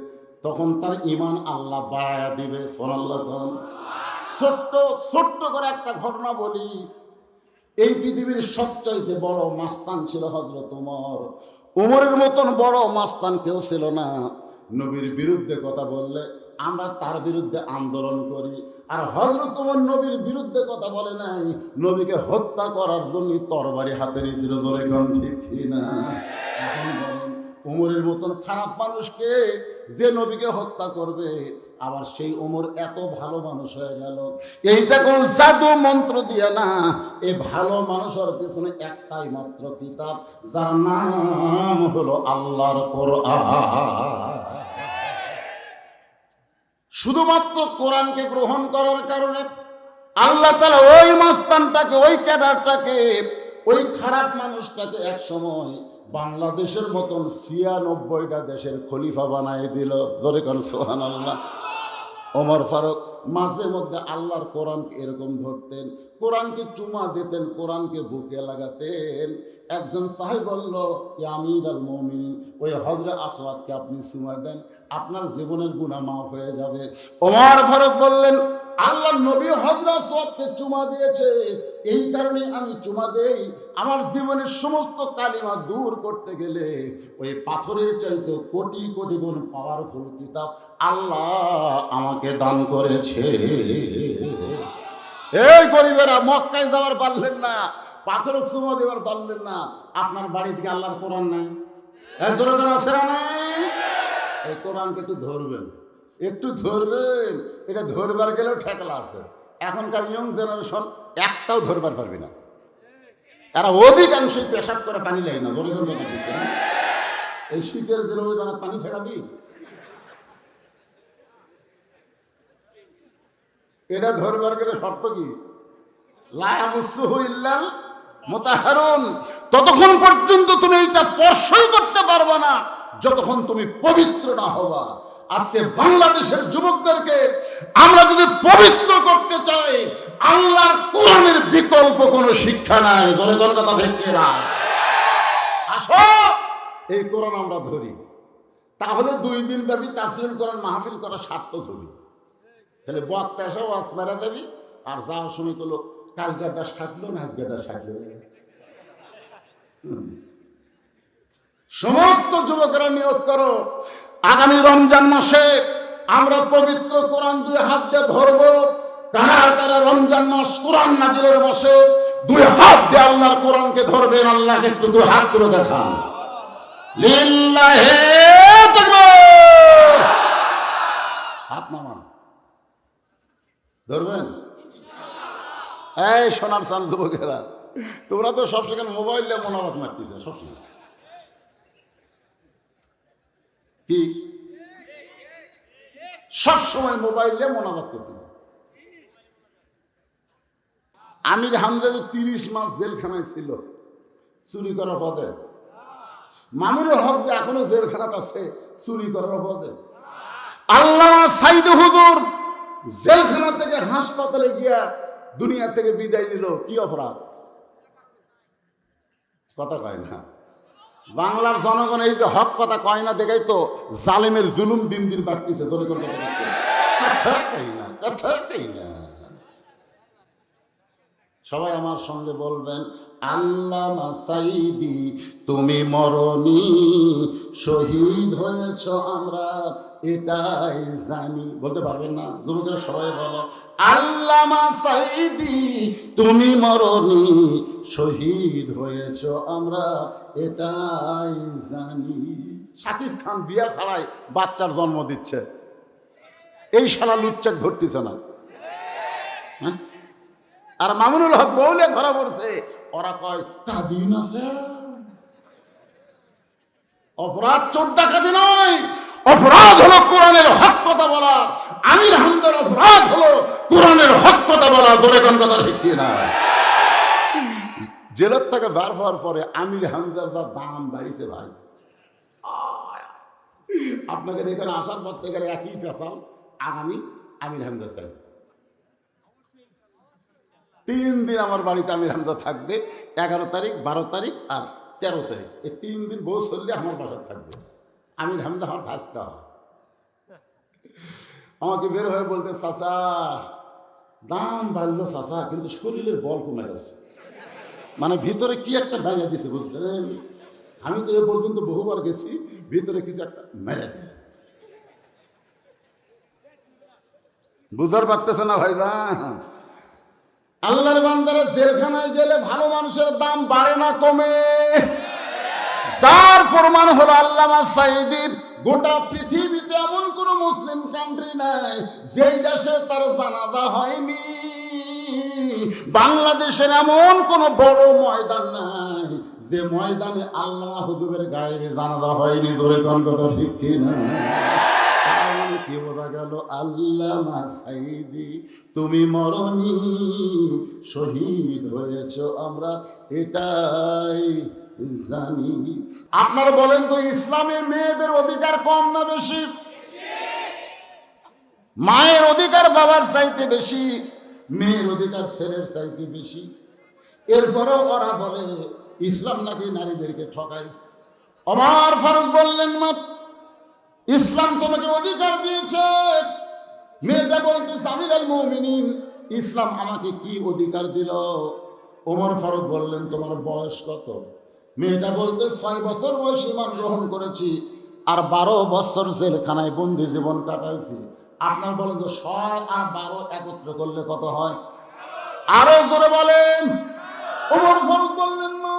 Speaker 1: তখন তার ঈমান আল্লাহ বাড়ায়া দিবে। সুবহানাল্লাহ। ছোট্ট ছোট্ট করে একটা ঘটনা বলি। এই পৃথিবীর সবচাইতে বড় মাস্তান ছিল হযরত ওমর। ওমরের মতন বড় মাস্তান কেউ ছিল না। নবীর বিরুদ্ধে কথা বললে আমরা তার বিরুদ্ধে আন্দোলন করি। আর হযরত ওমর নবীর বিরুদ্ধে কথা বলে নাই, নবীকে হত্যা করার জন্য তরবারি হাতে নিয়েছিল। জোরে কোন ঠিক না? এখন বলেন, ওমরের মতন খারাপ মানুষকে যে নবীকে হত্যা করবে, আবার সেই ওমর এত ভালো মানুষ হয়ে গেল। এইটা কোন জাদু মন্ত্র দিয়ে না, এই ভালো মানুষের পেছনে একটাই মাত্র কিতাব, যার নাম হলো আল্লাহর কোরআন। শুধুমাত্র কোরআনকে গ্রহণ করার কারণে আল্লাহ তাআলা ওই মাস্তানটাকে, ওই ক্যাডারটাকে, ওই খারাপ মানুষটাকে এক সময় বাংলাদেশের মতন ৯৬টা দেশের খলিফা বানাই দিল। জোরে কোন সুবহানাল্লাহ। ওমর ফারুক মাঝে মধ্যে আল্লাহর কোরআনকে এরকম ধরতেন, কোরআনকে চুমা দিতেন, কোরআনকে বুকে লাগাতেন। একজন সাহেব বলল, আমির আল মুমিনিন, ওই হযরত আসওয়াদকে আপনি চুমা দেন, আপনার জীবনের গুনাহ মাফ হয়ে যাবে। ওমর ফারুক বললেন, আল্লাহর নবী হযরত আসওয়াদকে চুমা দিয়েছে, এই কারণে আমি চুমা দেই। আমার জীবনের সমস্ত কালিমা দূর করতে গেলে ওই পাথরের চাইতে কোটি কোটি গুণ পাওয়ারফুল কিতাব আল্লাহ আমাকে দান করেছে। এই গরিবেরা, মক্কায় যাওয়ার পারলেন না, পাথর চুমা দেওয়ার পারলেন না, আপনার বাড়ি থেকে আল্লাহর কোরআন নাই? আছে না নাই? এই কোরআনকে একটু ধরবেন, একটু ধরবেন। এটা ধরবার গেলেও ঠেকলা আছে। এখনকার ইয়ং জেনারেশন একটাও ধরবার পারবি না। এরা অধিকাংশই পেশাব করে পানি লাগে না। গরিবের কথা ঠিক না? এই শীতের দিনে তোমার পানি ঠেকাবি? এটা ধরবার গেলে শর্ত কি? লা ইয়ামুসসুহু ইল্লাল মুতাহহারুন। ততক্ষণ পর্যন্ত তুমি এটা স্পর্শই করতে পারবে না যতক্ষণ তুমি পবিত্র না হবা। আজকে বাংলাদেশের যুবকদেরকে আমরা যদি পবিত্র করতে চাই, আল্লাহর কোরআনের বিকল্প কোনো শিক্ষা নাই। জোরে কোন কথা ঠিক না? আসো এই কোরআন আমরা ধরি, তাহলে 2 দিন ব্যাপী তাফসীরুল কোরআন মাহফিল করা সার্থক হবে। তাহলে বক্তা এসে ওয়াজ মেরা দেবি, আর যাওয়ার সময় করলো কালকাটা সাকলো না আজকেটা সাকলো। সমস্ত যুবকেরা নিয়ত করো, আগামী রমজান মাসে আমরা পবিত্র কোরআন 2 হাত দিয়ে ধরবো। কারা কারা রমজান মাস কোরআন নাজিলের মাসে 2 হাত দিয়ে আল্লাহর কোরআনকে ধরবেন? আল্লাহকে একটু 2 হাত তুলে দেখান। লিল্লাহি তাকবীর। হাত নামান, ধরবেন? এই সোনার চাল যুবকেরা, তোমরা তো সব সেখানে মোবাইল দিয়ে মোনাবাত মারতেছে সবসময়। কি সবসময় মোবাইল দিয়ে মোনাবাত করতেছে? আমির হামজা যে 30 মাস জেলখানায় ছিল চুরি করার পদে, মামুনুল হক যে এখনো জেলখানাতে আছে চুরি করার পদে, আল্লামা সাইদ হুজুর জেলখানা থেকে হাসপাতালে গিয়া দুনিয়া থেকে বিদায় নিল, কি অপরাধ? কথা কয় না। বাংলার জনগণ এই যে হক কথা কয় না দেখাই তো জালেমের জুলুম দিন দিন বাড়তেছে। কথা কই না, কথা কই না। সবাই আমার সঙ্গে বলবেন, আল্লামা সাঈদী তুমি মরনি, শহীদ হয়েছ আমরা এটাই জানি। বলতে পারবেন না? যুবকেরা সবাই বলো, আল্লামা সাঈদী তুমি মরনি, শহীদ হয়েছ আমরা এটাই জানি। শাকিব খান বিয়া ছাড়াই বাচ্চার জন্ম দিচ্ছে, এই শালা লুচ্চাক ধরতেছে না। হ্যাঁ, আর মামুনুল হক বউলে ধরা পড়ছে, ওরা কয় কাদিন আছে। অপরাধ চোর ডাকাতি নয়, অপরাধ হলো কোরআনের হক কথা বলা। আমির হামজার অপরাধ হলো কোরআনের হক কথা বলা। জোরে কোন কথা ঠিক না? জেলের থেকে বার হওয়ার পরে আমির হামজার যা দাম বাড়িছে ভাই, আপনাকে এখানে আসার পর থেকে একই ফেসাল। আগামী আমির হামজা চাই 3 দিন আমার বাড়িতে আমির হামজা থাকবে। 11 তারিখ, 12 তারিখ আর 13 তারিখ, এই 3 দিন বউ চললে আমার বাসায় থাকবে। আমির হামজা আমার ভাসতে আমাকে বের হয়ে বলতে, চাচা দাম বাড়লো চাচা, কিন্তু শরীরের বল কমে গেছে। মানে ভিতরে কি একটা ভেঙে দিছে, বুঝলেন? আমি তো এ পর্যন্ত বহুবার গেছি, ভিতরে কিছু একটা মেরে দেয়। বুঝার পারতেছে না ভাইজান? আল্লাহর বান্দারা জেলখানায় গেলে ভালো মানুষের দাম বাড়ে না, কমে। যার প্রমাণ হলো আল্লামা সাঈদীর গোটা পৃথিবীতে এমন কোন মুসলিম কান্ট্রি নাই যেই দেশে তার জানাজা হয়নি। বাংলাদেশের এমন কোন বড় ময়দান নাই যে ময়দানে আল্লামা হুজুরের গায়ে জানাজা হয়নি। জোরে কোন কথা ঠিক কিনা? কি বোঝা গেল? আল্লামা সাঈদী তুমি মরনি, শহীদ হয়েছ আমরা এটাই জানি। আপনারা বলেন তো, ইসলামে মেয়েদের অধিকার কম না বেশি? মায়ের অধিকার বাবার চাইতে বেশি, মেয়ের অধিকার ছেলের চাইতে বেশি। এরপরেও ওরা বলে ইসলাম নাকি নারীদেরকে ঠকাইছে। ওমর ফারুক বললেন, মা ইসলাম তোমাকে অধিকার দিয়েছে। মেয়েটা বলতেছে, আমিরুল মুমিনিন ইসলাম আমাকে কি অধিকার দিল? ওমর ফারুক বললেন, তোমার বয়স কত? মেয়েটা বলতে 6 বছর বয়সে ঈমান গ্রহণ করেছি আর 12 বছর জেলখানায় বন্দি জীবন কাটাইছি। আপনার বলেন তো 6 আর 12 একত্র করলে কত হয়? আরো জোরে বলেন। ওমর ফারুক বললেন, না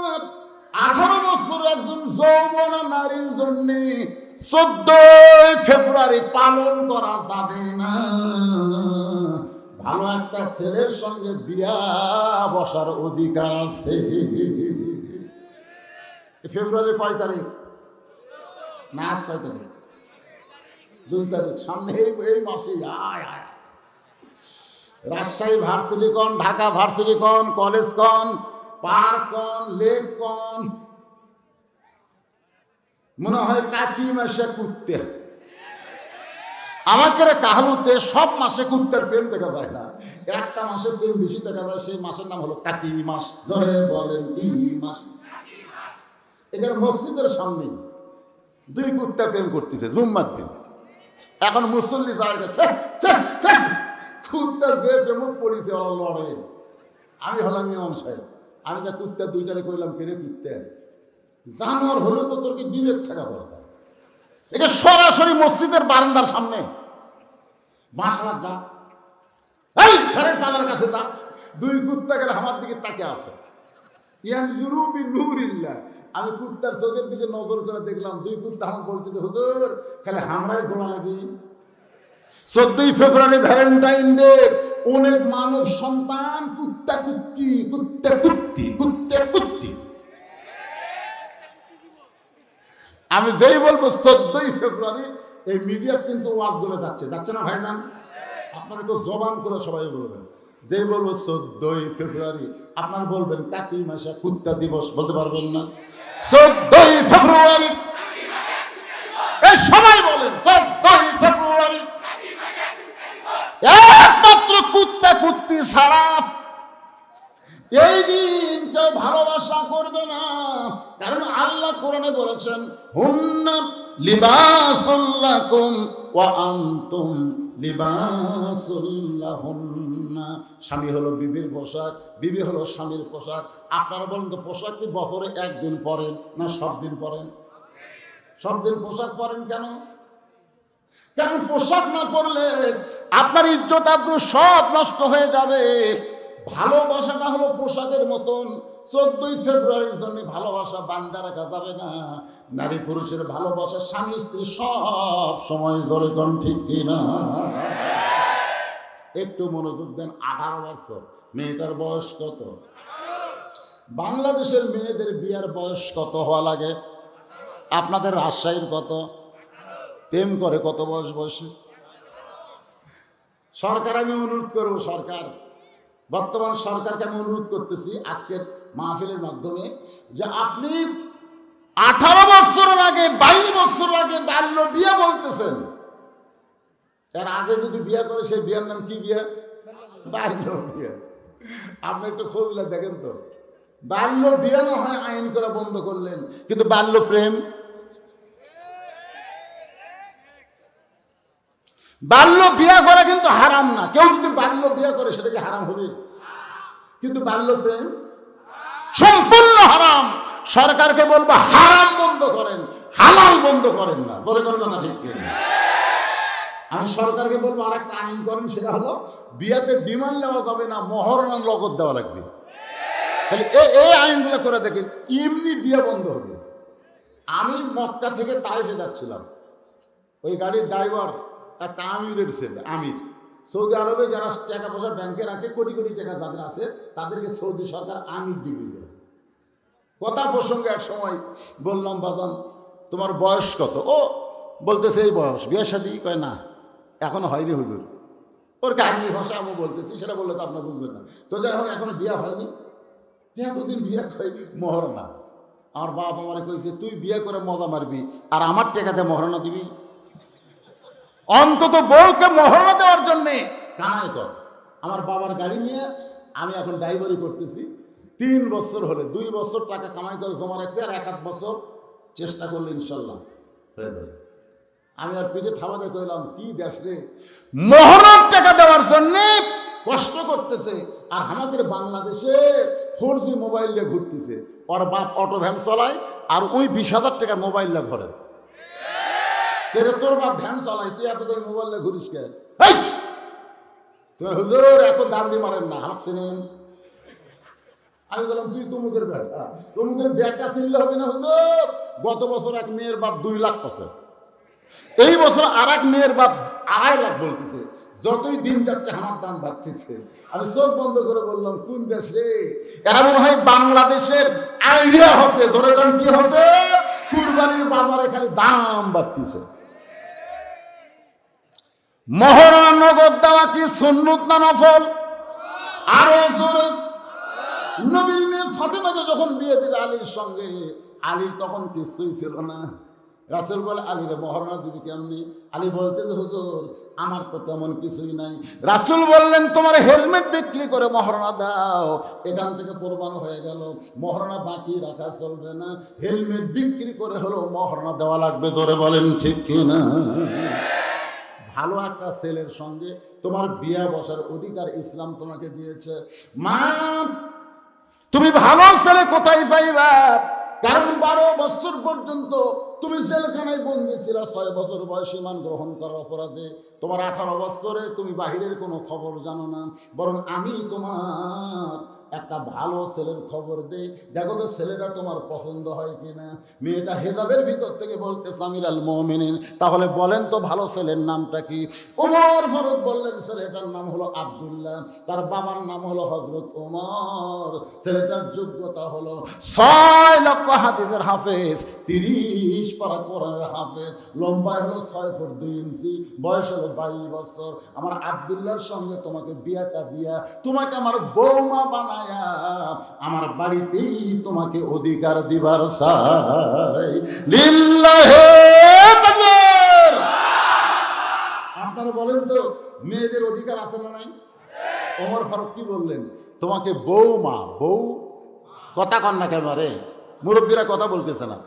Speaker 1: 18 বছর একজন যৌবনা নারীর জন্য 14 ফেব্রুয়ারি পালন করা যাবে না। ভালো একটা ছেলের সঙ্গে বিয়া বসার অধিকার আছে। ফেব্রুয়ারি কয় তারিখ? না আজ কয় তারিখ? 2 তারিখ। সামনে এই মাসে আয় আয় রাজশাহী ভার্সিটি কন, ঢাকা ভার্সিটি কন, কলেজ কন, পার্ক কন, লেক কন, মনে হয় কাতি মাসে কুত্তে। আমাকে কাহালুতে সব মাসে কুত্তের প্রেম দেখা যায় না, একটা মাসে প্রেম বেশি দেখা যায়। সেই মাসের নাম হলো কাতি মাস। ধরে বলেন কি মাস? এখানে মসজিদের সামনে 2 কুত্তা প্রেম করতেছে জুম্মার দিন। এখন মুসল্লি যাওয়ার কাছে কুত্তা যে প্রেম পড়েছে ওরা লড়ে। আমি হলাম ইমাম সাহেব, আমি যা কুত্তা 2টারে কইলাম, কেড়ে কুত্তে জানোয়ার হলো তো তোর কি বিবেক থাকা দরকার? এটা সরাসরি মসজিদের বারান্দার সামনে বাসা যা, এই ঘরের পালার কাছে যা। 2 কুত্তা গেলে আমার দিকে তাকে আসে। ইয়ানজুরু বিনুরিল্লাহ। আমি কুত্তার চোখের দিকে নজর করে দেখলাম, 2 কুত্তা আমার বলতে, হুজুর খালি হামরাই জোড়া লাগি। 14 ফেব্রুয়ারি ভ্যালেন্টাইন ডে, অনেক মানব সন্তান কুত্তা কুত্তি, কুত্তা কুত্তি, কুত্তা কুত্তি। আমি যেই বলবো 14 ফেব্রুয়ারি, এই মিডিয়া কিন্তু ওয়াজ বলে যাচ্ছে, যাচ্ছে না ভাইজান? আপনারা একটু জবান করে সবাই বলবেন। যেই বলবো 14 ফেব্রুয়ারি, আপনারা বলবেন কাতি মাসে কুত্তা দিবস। বলতে পারবেন না? 14 ফেব্রুয়ারি এই সবাই বলেন 14 ফেব্রুয়ারি। একমাত্র কুত্তা কুত্তি ছাড়া এই দিন মেয়েটাও ভালোবাসা করবে না, কারণ আল্লাহ কোরআনে বলেছেন হুন্না লিবাসুল লাকুম ওয়া আনতুম লিবাসুল লাহুন্না। স্বামী হলো বিবির পোশাক, বিবি হলো স্বামীর পোশাক। আপনারা বলেন তো, পোশাক কি বছরে একদিন পরেন না সব দিন পরেন? সব দিন পোশাক পরেন কেন? কারণ পোশাক না পরলে আপনার ইজ্জত আব্রু সব নষ্ট হয়ে যাবে। ভালোবাসাটা হলো পোশাকের মতন। 14ই ফেব্রুয়ারির জন্য ভালোবাসা বান্ধা রাখা যাবে না। নারী পুরুষের ভালোবাসা স্বামী স্ত্রী সব সময় ধরে কোন ঠিক কিনা? একটু মনোযোগ দেন। 18 বছর, মেয়েটার বয়স কত? বাংলাদেশের মেয়েদের বিয়ার বয়স কত হওয়া লাগে? আপনাদের রাজশাহীর কত? প্রেম করে কত বয়স বয়সে? সরকার, আমি অনুরোধ করব, সরকার, বর্তমান সরকারকে আমি অনুরোধ করতেছি আজকের মাহফিলের মাধ্যমে, যে আপনি 18 বছরের আগে 22 বছর আগে বাল্য বিয়ে বলতেছেন। এর আগে যদি বিয়ে করে সেই বিয়ের নাম কি বিয়ে? বাল্য বিয়ে। আপনি একটু খোঁজলে দেখেন তো, বাল্য বিয়ে না হয় আইন করে বন্ধ করলেন, কিন্তু বাল্য প্রেম, বাল্য বিয়ে করা কিন্তু হারাম না। কেউ যদি বাল্য বিয়ে করে সেটা কি হারাম হবে? কিন্তু বাল্য প্রেম সম্পূর্ণ হারাম। সরকারকে বলবো হারাম বন্ধ করেন, হালাল বন্ধ করেন না। বলে কোন কথা ঠিক কিনা? আমি সরকারকে বলবো আর একটা আইন করেন, সেটা হলো বিয়াতে বিমান নেওয়া যাবে না, মহরণার নগদ দেওয়া লাগবে। তাহলে এই আইনগুলো করে দেখেন, এমনি বিয়ে বন্ধ হবে। আমি মক্কা থেকে তাইফে যাচ্ছিলাম, ওই গাড়ির ড্রাইভার একটা আমিরের ছেলে। আমির সৌদি আরবে যারা টাকা পয়সা ব্যাংকে রাখে, কোটি কোটি টাকা যাদের আছে, তাদেরকে সৌদি সরকার আমির ডিগ্রি দেয়। কথা প্রসঙ্গে এক সময় বললাম, বাজান তোমার বয়স কত? ও বলতেছে এই বয়স। বিয়ে শাদী? কয় না, এখনো হয়নি হুজুর। ওর কাহিনী ভাষা আমি বলতেছি, সেটা বললে তো আপনার বুঝবেন না। তো যাই হোক, এখনো বিয়ে হয়নি। এতদিন বিয়ে হয় মহরণা। আমার বাপ আমারে কইছে, তুই বিয়ে করে মজা মারবি আর আমার টাকাতে মহরণা দিবি? অন্তত বউকে মহরণা দেওয়ার জন্যে কামাই কর। আমার বাবার গাড়ি নিয়ে আমি এখন ড্রাইভারি করতেছি। 3 বছর হলে 2 বছর টাকা কামাই করে জমা রাখছি, আর 1 বছর চেষ্টা করলে ইনশাল্লাহ হয়ে যাবে। আমি আর পিঠে থাবাতে কইলাম, কি দেশ রে, মহরণার টাকা দেওয়ার জন্যে কষ্ট করতেছে, আর আমাদের বাংলাদেশে 4G মোবাইল দিয়ে ঘুরতেছে। ওর বাপ অটো ভ্যান চালায়, আর ওই 20,000 টাকার মোবাইল দিয়ে ঘরে। তোর বাপ ভ্যান চালাই, তুই এত দামি মোবাইল দিয়ে ঘুরিস কে? তুমি হুজুর এত দাম দিয়ে মারেন না, হাত চিনেন? আমি বললাম, তুই তমুকের ব্যাটা, তমুকের ব্যাটটা চিনলে হবে না হুজুর? গত বছর এক মেয়ের বাপ 2 লাখ পাচ্ছে, এই বছর আর এক মেয়ের বাপ 2.5 লাখ বলতেছে। যতই দিন যাচ্ছে আমার দাম বাড়তেছে। আমি চোখ বন্ধ করে বললাম, কোন দেশ রে? এরা মনে হয় বাংলাদেশের আইডিয়া হচ্ছে, ধরে যান কি হচ্ছে, কুরবানির বাজারে খালি দাম বাড়তেছে। মহরণা নগদ দেওয়া কি সুন্নত না নফল? আরো জোরে। নবীর মেয়ে ফাতেমাকে যখন বিয়ে দিবে আলীর সঙ্গে, আলীর তখন কিছুই ছিল না। রাসূল বলে, আলীরে মহরণা দিবি কেমনি? আলী বলতে, হুজুর আমার তো তেমন কিছুই নাই। রাসূল বললেন, তোমার হেলমেট বিক্রি করে মহরণা দাও। এখান থেকে প্রমাণ হয়ে গেল মহরণা বাকি রাখা চলবে না, হেলমেট বিক্রি করে হলো মহরণা দেওয়া লাগবে। জোরে বলেন ঠিক কিনা? ভালো একটা ছেলের সঙ্গে তোমার বিয়ে বসার অধিকার ইসলাম তোমাকে দিয়েছে। মা, তুমি ভালো ছেলে কোথায় পাইবা? কারণ 12 বছর পর্যন্ত তুমি জেলখানায় বন্দী ছিল। 6 বছর বয়সে ঈমান গ্রহণ করার অপরাধে। তোমার 18 বছরে তুমি বাহিরের কোনো খবর জানো না, বরং আমি তোমার একটা ভালো ছেলের খবর দেই, দেখো তো ছেলেটা তোমার পছন্দ হয় কিনা। মেয়েটা হেজাবের ভিতর থেকে বলতে, আমিরুল মুমিনিন, তাহলে বলেন তো ভালো ছেলের নামটা কি? ওমর ফারুক বললেন, ছেলেটার নাম হলো আব্দুল্লাহ, তার বাবার নাম হলো হযরত ওমর। ছেলেটার যোগ্যতা হলো 6 লক্ষ হাদিসের হাফেজ, 30 পারা কোরআনের হাফেজ, লম্বায় হলো 6 ফুট 2 ইঞ্চি, বয়স হলো 22 বছর। আমার আব্দুল্লাহর সঙ্গে তোমাকে বিয়েটা দিয়া তোমাকে আমার বৌমা বানায়া আমার বাড়িতেই তোমাকে অধিকার দিবার চাই। লিল্লাহে তাকবীর। আপনারা বলেন তো, মেয়েদের অধিকার আছে না নাই? ওমর ফারুক কি বললেন? তোমাকে বৌমা, বউ কথা কন না কেবারে, মুরব্বীরা কথা বলতেছে না।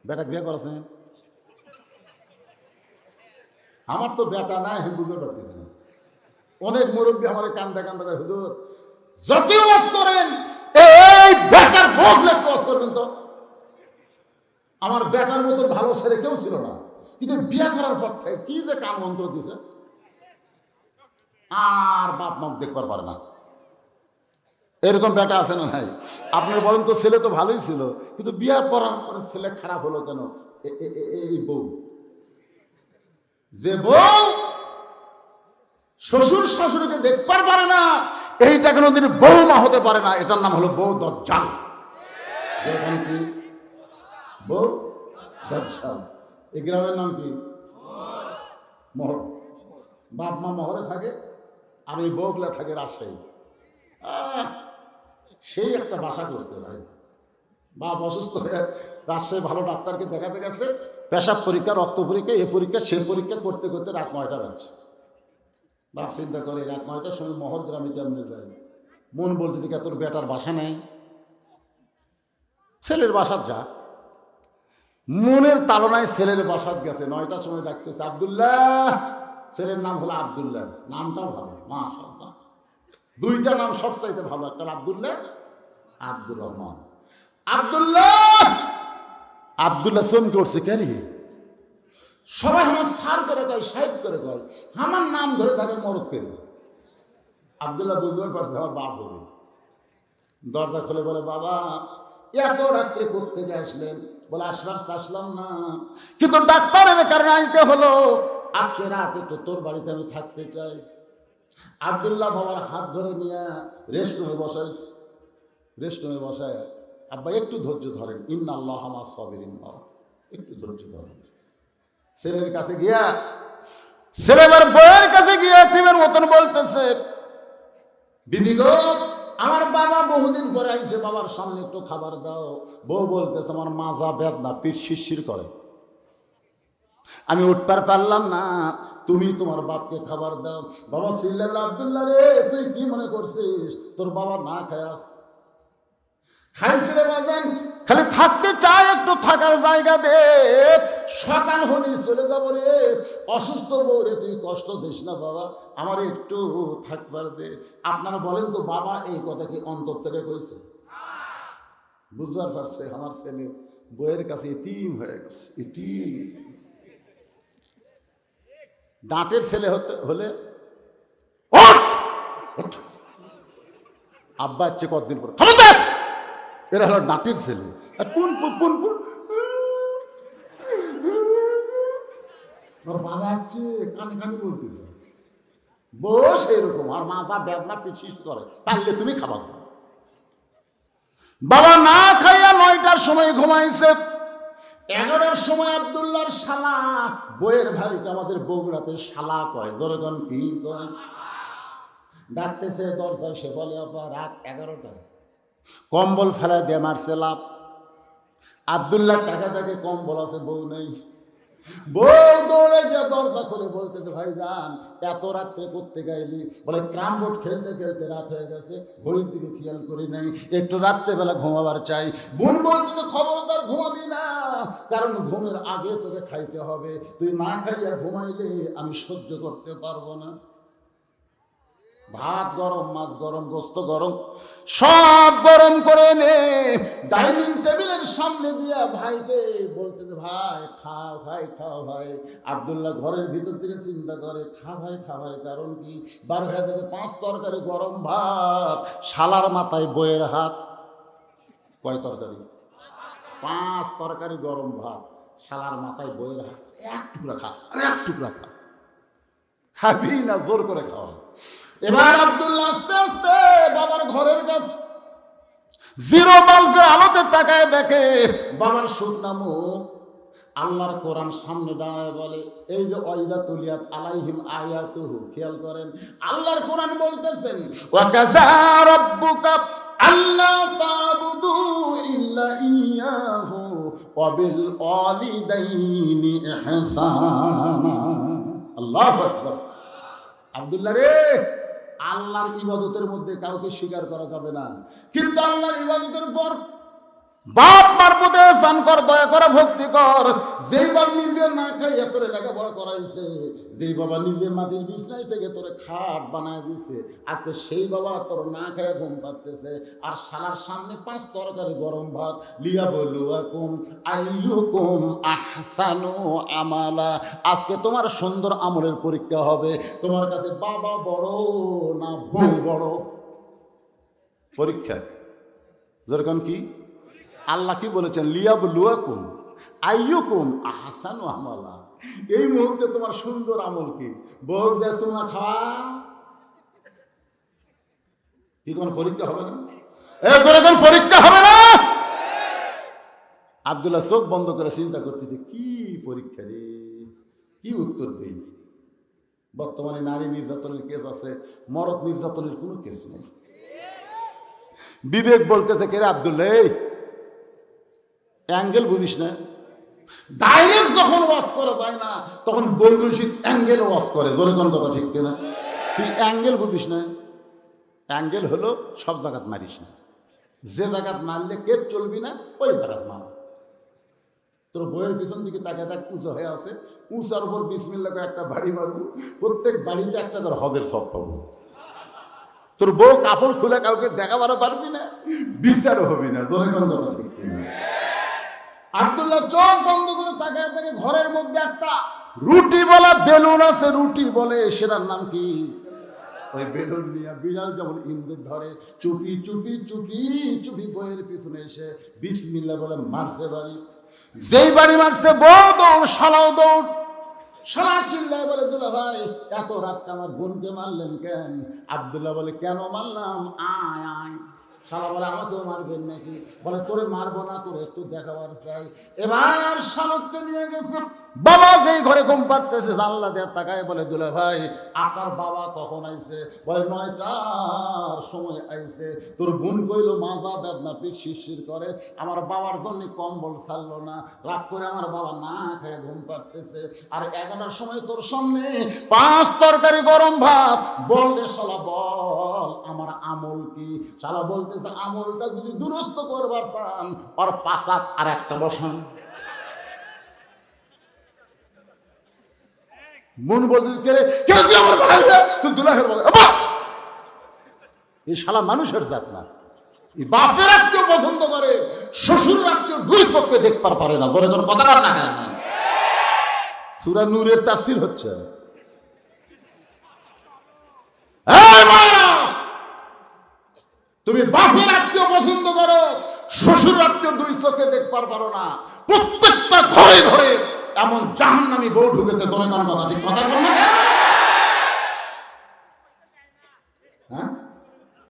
Speaker 1: বেটা বিয়ে করেছে? আমার তো বেটা নাই, আমি বুঝতে পারতেছি না। অনেক মুরব্বী আমার কান্দা কান্দা করে, হুজুর যতই ওয়াজ করেন এই বেটার বদলে ওয়াজ করবেন তো। আমার বেটার মতো ভালো ছেলে কেউ ছিল না, কিন্তু বিয়ে করার পর থেকে কি যে কান মন্ত্র দিছে, আর বাপ মাপ দেখবার পারে না। এরকম বেটা আছে না ভাই? আপনার বলেন তো, ছেলে তো ভালোই ছিল, কিন্তু বিয়ার পড়ার পরে ছেলে খারাপ হলো কেন? এই বউ, যে বউ শ্বশুর শাশুড়িকে দেখবার পারে না, এইটা কোনোদিন বউ মা হতে পারে না। এটার নাম হলো বউ দজ্জাল। কি বউ দজ্জাল? এই গ্রামের নাম কি? মহর। বাপ মা মহরে থাকে, আর এই বউগুলা থাকে রাজশাহী। সেই একটা বাসা করছে ভাই। বাপ অসুস্থ হয়ে রাজশাহী ভালো ডাক্তারকে দেখাতে গেছে, পেশাব পরীক্ষা, রক্ত পরীক্ষা, এ পরীক্ষা সে পরীক্ষা করতে করতে রাত 9টা বাজছে। বাপ চিন্তা করে রাত 9টার সময় মহর গ্রামে কেমনে যায়। মন বলছে যে তোর বেটার বাসা নেই, ছেলের বাসার যা। মনের তাড়নায় ছেলের বাসাত গেছে, 9টার সময় ডাকতেছে, আব্দুল্লাহ। ছেলের নাম হলো আব্দুল্লাহ, নামটাও ভালো, মাশাআল্লাহ। দুইটা নাম সবচাইতে ভালো, একটা আব্দুল্লাহ, আব্দুর রহমান। আব্দুল্লাহ আব্দুল্লাহ চমকে উঠছে, কেন সবাই আমার সার করে কয়, সাহেব করে কয়, আমার নাম ধরে তাকে মরদ করে। আব্দুল্লাহ বুঝতে পারছে আমার বাপ হবে। দরজা খুলে বলে, বাবা এত রাত্রে কোত্থেকে আসলেন? বলে, আসলাম না, কিন্তু ডাক্তারের কারণে আনতে হলো। আজকে রাত একটু তোর বাড়িতে আমি থাকতে চাই। আব্দুল্লাহ বাবার হাত ধরে নিয়ে রেস্টরুমে বসাইছে। রেস্টরুমে বসায়, আব্বা একটু ধৈর্য ধরেন, ইন্নাল্লাহ মা সাবিরিন, একটু ধৈর্য ধরেন। ছেলের কাছে গিয়া, ছেলের বউয়ের কাছে গিয়া থিমের মতন বলতেছে, বিবি গো, আমার বাবা বহুদিন পরে আইছে, বাবার সামনে একটু খাবার দাও। বউ বলতেছে, আমার মাজা বেদনা, পিঠ শিরশির করে, আমি উঠবার পারলাম না, তুমি তোমার বাপকে খাবার দাও। বাবা চিল্লাল, আব্দুল্লাহ রে, তুই কি মনে করছিস তোর বাবা না খায়াস? খাইছে রে বাজান, খালি থাকতে চায়, একটু থাকার জায়গা দে, সকাল হলি চলে যাবো রে। অসুস্থ বউ রে, তুই কষ্ট দিস না বাবা, আমার একটু থাকবার দে। আপনারা বলেন তো, বাবা এই কথা কি অন্তর থেকে কইছে? বুঝবার পারছে আমার ছেলে বউয়ের কাছে ইতিম হয়ে গেছে, ইতিম। ডাঁটের ছেলে হলে আব্বা হচ্ছে কতদিন পর, এরা হলো ডাঁটের ছেলে। আর কোন বাবা হচ্ছে কানে কানে বলতেছে, বস এরকম, আর মাথা বেদনা পিছিস করে, পারলে তুমি খাবার দাও। বাবা না খাইয়া 9টার সময় ঘুমাইছে। 11টার সময় আব্দুল্লাহর শালা, বইয়ের ভাইকে আমাদের বগুড়াতে শালা কয়, জোরে কোন কি কয়, ডাকতেছে দরজায়। সে বলে, আপা রাত 11টা, কম্বল ফেলায় দিয়ে মারছে লাভ। আব্দুল্লাহ টাকা থাকে, কম্বল আছে, বউ নেই। বউ দৌড়ে গিয়ে দরজা খুলে বলতেছে, ভাই যান এত রাত্রে করতে গাইলি? বলে, ক্রাম বোর্ড খেলতে খেলতে রাত হয়ে গেছে, ঘড়ির দিকে খেয়াল করি নাই, একটু রাত্রেবেলা ঘুমাবার চাই। বোন বলতেছে, খবরদার ঘুমাবি না, কারণ ঘুমের আগে তোকে খাইতে হবে, তুই না খাইয়া ঘুমাইলে আমি সহ্য করতে পারবো না। ভাত গরম, মাছ গরম, গোস্ত গরম, সব গরম করে নে ডাইনিং টেবিলের সামনে দিয়া ভাইকে বলতেছে, ভাই খাও ভাই, খাও ভাই। আব্দুল্লাহ ঘরের ভিতর থেকে চিন্তা করে, খা ভাই, খা ভাই, কারণ কি 12 থেকে 5 তরকারি গরম ভাত, শালার মাথায় বইয়ের হাত। কয় তরকারি? 5 তরকারি গরম ভাত, শালার মাথায় বইয়ের হাত। এক টুকরা খা, আর এক টুকরা খা, খাবি না, জোর করে খাওয়া। এবার আব্দুল্লাহ আস্তে আস্তে বাবার ঘরের কাছে জিরো বাল্বের আলোতে তাকায় দেখে বাবার শুকনা মুখ। আল্লাহর কোরআন সামনে দাঁড়ায় বলে, এই যে ওয়াইদা তুলিয়াত আলাইহিম আয়াতুহু, খেয়াল করেন আল্লাহর কোরআন বলতেছেন, ওয়া কাযা রাব্বুকা আল্লা তা'বুদু ইল্লা ইয়াহু ওয়া বিল ওয়ালিদাইনি ইহসানা। আল্লাহু আকবার। আব্দুল্লাহ রে, আল্লাহর ইবাদতের মধ্যে কাউকে স্বীকার করা যাবে না, কিন্তু আল্লাহর ইবাদতের পর বাপ মার প্রতি এহসান কর, দয়া করে ভক্তি কর। যেই বাবা নিজে না খাইয়া তোরে লেখাপড়া করাইছে, যেই বাবা নিজে মাটির বিছনাই থেকে তোরে খাট বানায় দিছে, আজকে সেই বাবা তোর না খাইয়া ঘুম পাড়তেছে, আর শালার সামনে 5 তরকারি গরম ভাত, লিয়াবলুয়াকুম আইয়ুকুম আহসানু আমালা। আজকে তোমার সুন্দর আমলের পরীক্ষা হবে। তোমার কাছে বাবা বড় না বউ বড়? পরীক্ষা। যেরকম কি আল্লাহ কি বলেছেন, লিয়াবলুয়াকুম আইয়ুকুম আহসানু আমালা। এই মুহূর্তে তোমার সুন্দর আমল কি? বউ যে সোনা খাওয়া কি কোন পরীক্ষা হবে না? যেরকম পরীক্ষা হবে না? আব্দুল্লাহ চোখ বন্ধ করে চিন্তা করতেছে, কি পরীক্ষা রে, কি উত্তর দেই। বর্তমানে নারী নির্যাতনের কেস আছে, মরদ নির্যাতনের কোনো কেস নেই। বিবেক বলতেছে, কে রে আব্দুল্লাহ, অ্যাঙ্গেল বুঝিস না? ডাইরেক্ট যখন ওয়াশ করা যায় না, তখন বৈরশিক অ্যাঙ্গেল ওয়াশ করে। জোরে কোন কথা ঠিক কিনা? তুই অ্যাঙ্গেল বুঝিস না? অ্যাঙ্গেল হলো সব জায়গাত মারিস না, যে জায়গাত মারলে কেস চলবি না ওই জায়গাত মার। তোর বইয়ের পিছন দিকে তাকে তাক উঁচু হয়ে আছে, উঁচার উপর বিসমিল্লাহ করে একটা বাড়ি মারবো, প্রত্যেক বাড়িতে একটা করে হজের সব পাবো। তোর বউ কাপড় খুলে কাউকে দেখাবারও পারবি না, বিচারও হবি না। জোরে কোন কথা ঠিক কিনা? আব্দুল্লাহ চোখ বন্ধ করে তাকায় থাকে, ঘরের মধ্যে একটা রুটি বলা বেলুন আছে, রুটি বলে, সেটার নাম কি? ওই বেলুন নিয়ে বিড়াল যেমন ইন্দুর ধরে, চুপি চুপি চুপি চুপি বইয়ের পিছনে এসে বিসমিল্লাহ বলে মারছে বাড়ি। যেই বাড়ি মারছে বউ দৌড়, শালাও দৌড়। শালা চিল্লায় বলে, দুলা ভাই এত রাতকে আমার বোনকে মারলেন কেন? আব্দুল্লাহ বলে, কেন মারলাম? আয় আয়। শালা বলে, আমাকেও মারবেন নাকি? বলে, তোরে মারবো না, তোর একটু দেখাবার চাই। এবার শালককে নিয়ে গেছে। বাবা যেই ঘরে ঘুম পাড়তেছে, জানলা দিয়ে তাকায় বলে, দুলা ভাই আপনার বাবা কখন আইছে? বলে, 9টার সময় আইছে। তোর বোন কইল মাজা বেদনা, পিঠ শিরশির করে, আমার বাবার জন্য কম্বল ছাড়লো না, রাগ করে আমার বাবা না খেয়ে ঘুম পাড়তেছে। আর 11টার সময় তোর সামনে 5 তরকারি গরম ভাত। বললে শালা বল আমার আমল কি? শালা বলতেছে, আমলটা যদি দুরস্ত করবার চান, আর 5 হাত আর একটা বসান। মন বলতেছে, কে রে, কে তুই আমার ভাই রে, তুই দুলাহের বলে। এই শালা মানুষের জাত না। এই বাপের আত্মীয় পছন্দ করে, শ্বশুর আত্মীয় 2 চোখে দেখবার পারে না। জোরে জোরে কথা বল না। সূরা নূরের তাফসীর হচ্ছে, তুমি বাপের আত্মীয় পছন্দ করো, শ্বশুর আত্মীয় 2 চোখে দেখবার পারো না। প্রত্যেকটা ঘরে ঘরে এমন জাহান্নামী বউ ঢুকেছে। জোরে কোন কথা ঠিক কথা বল না? হ্যাঁ,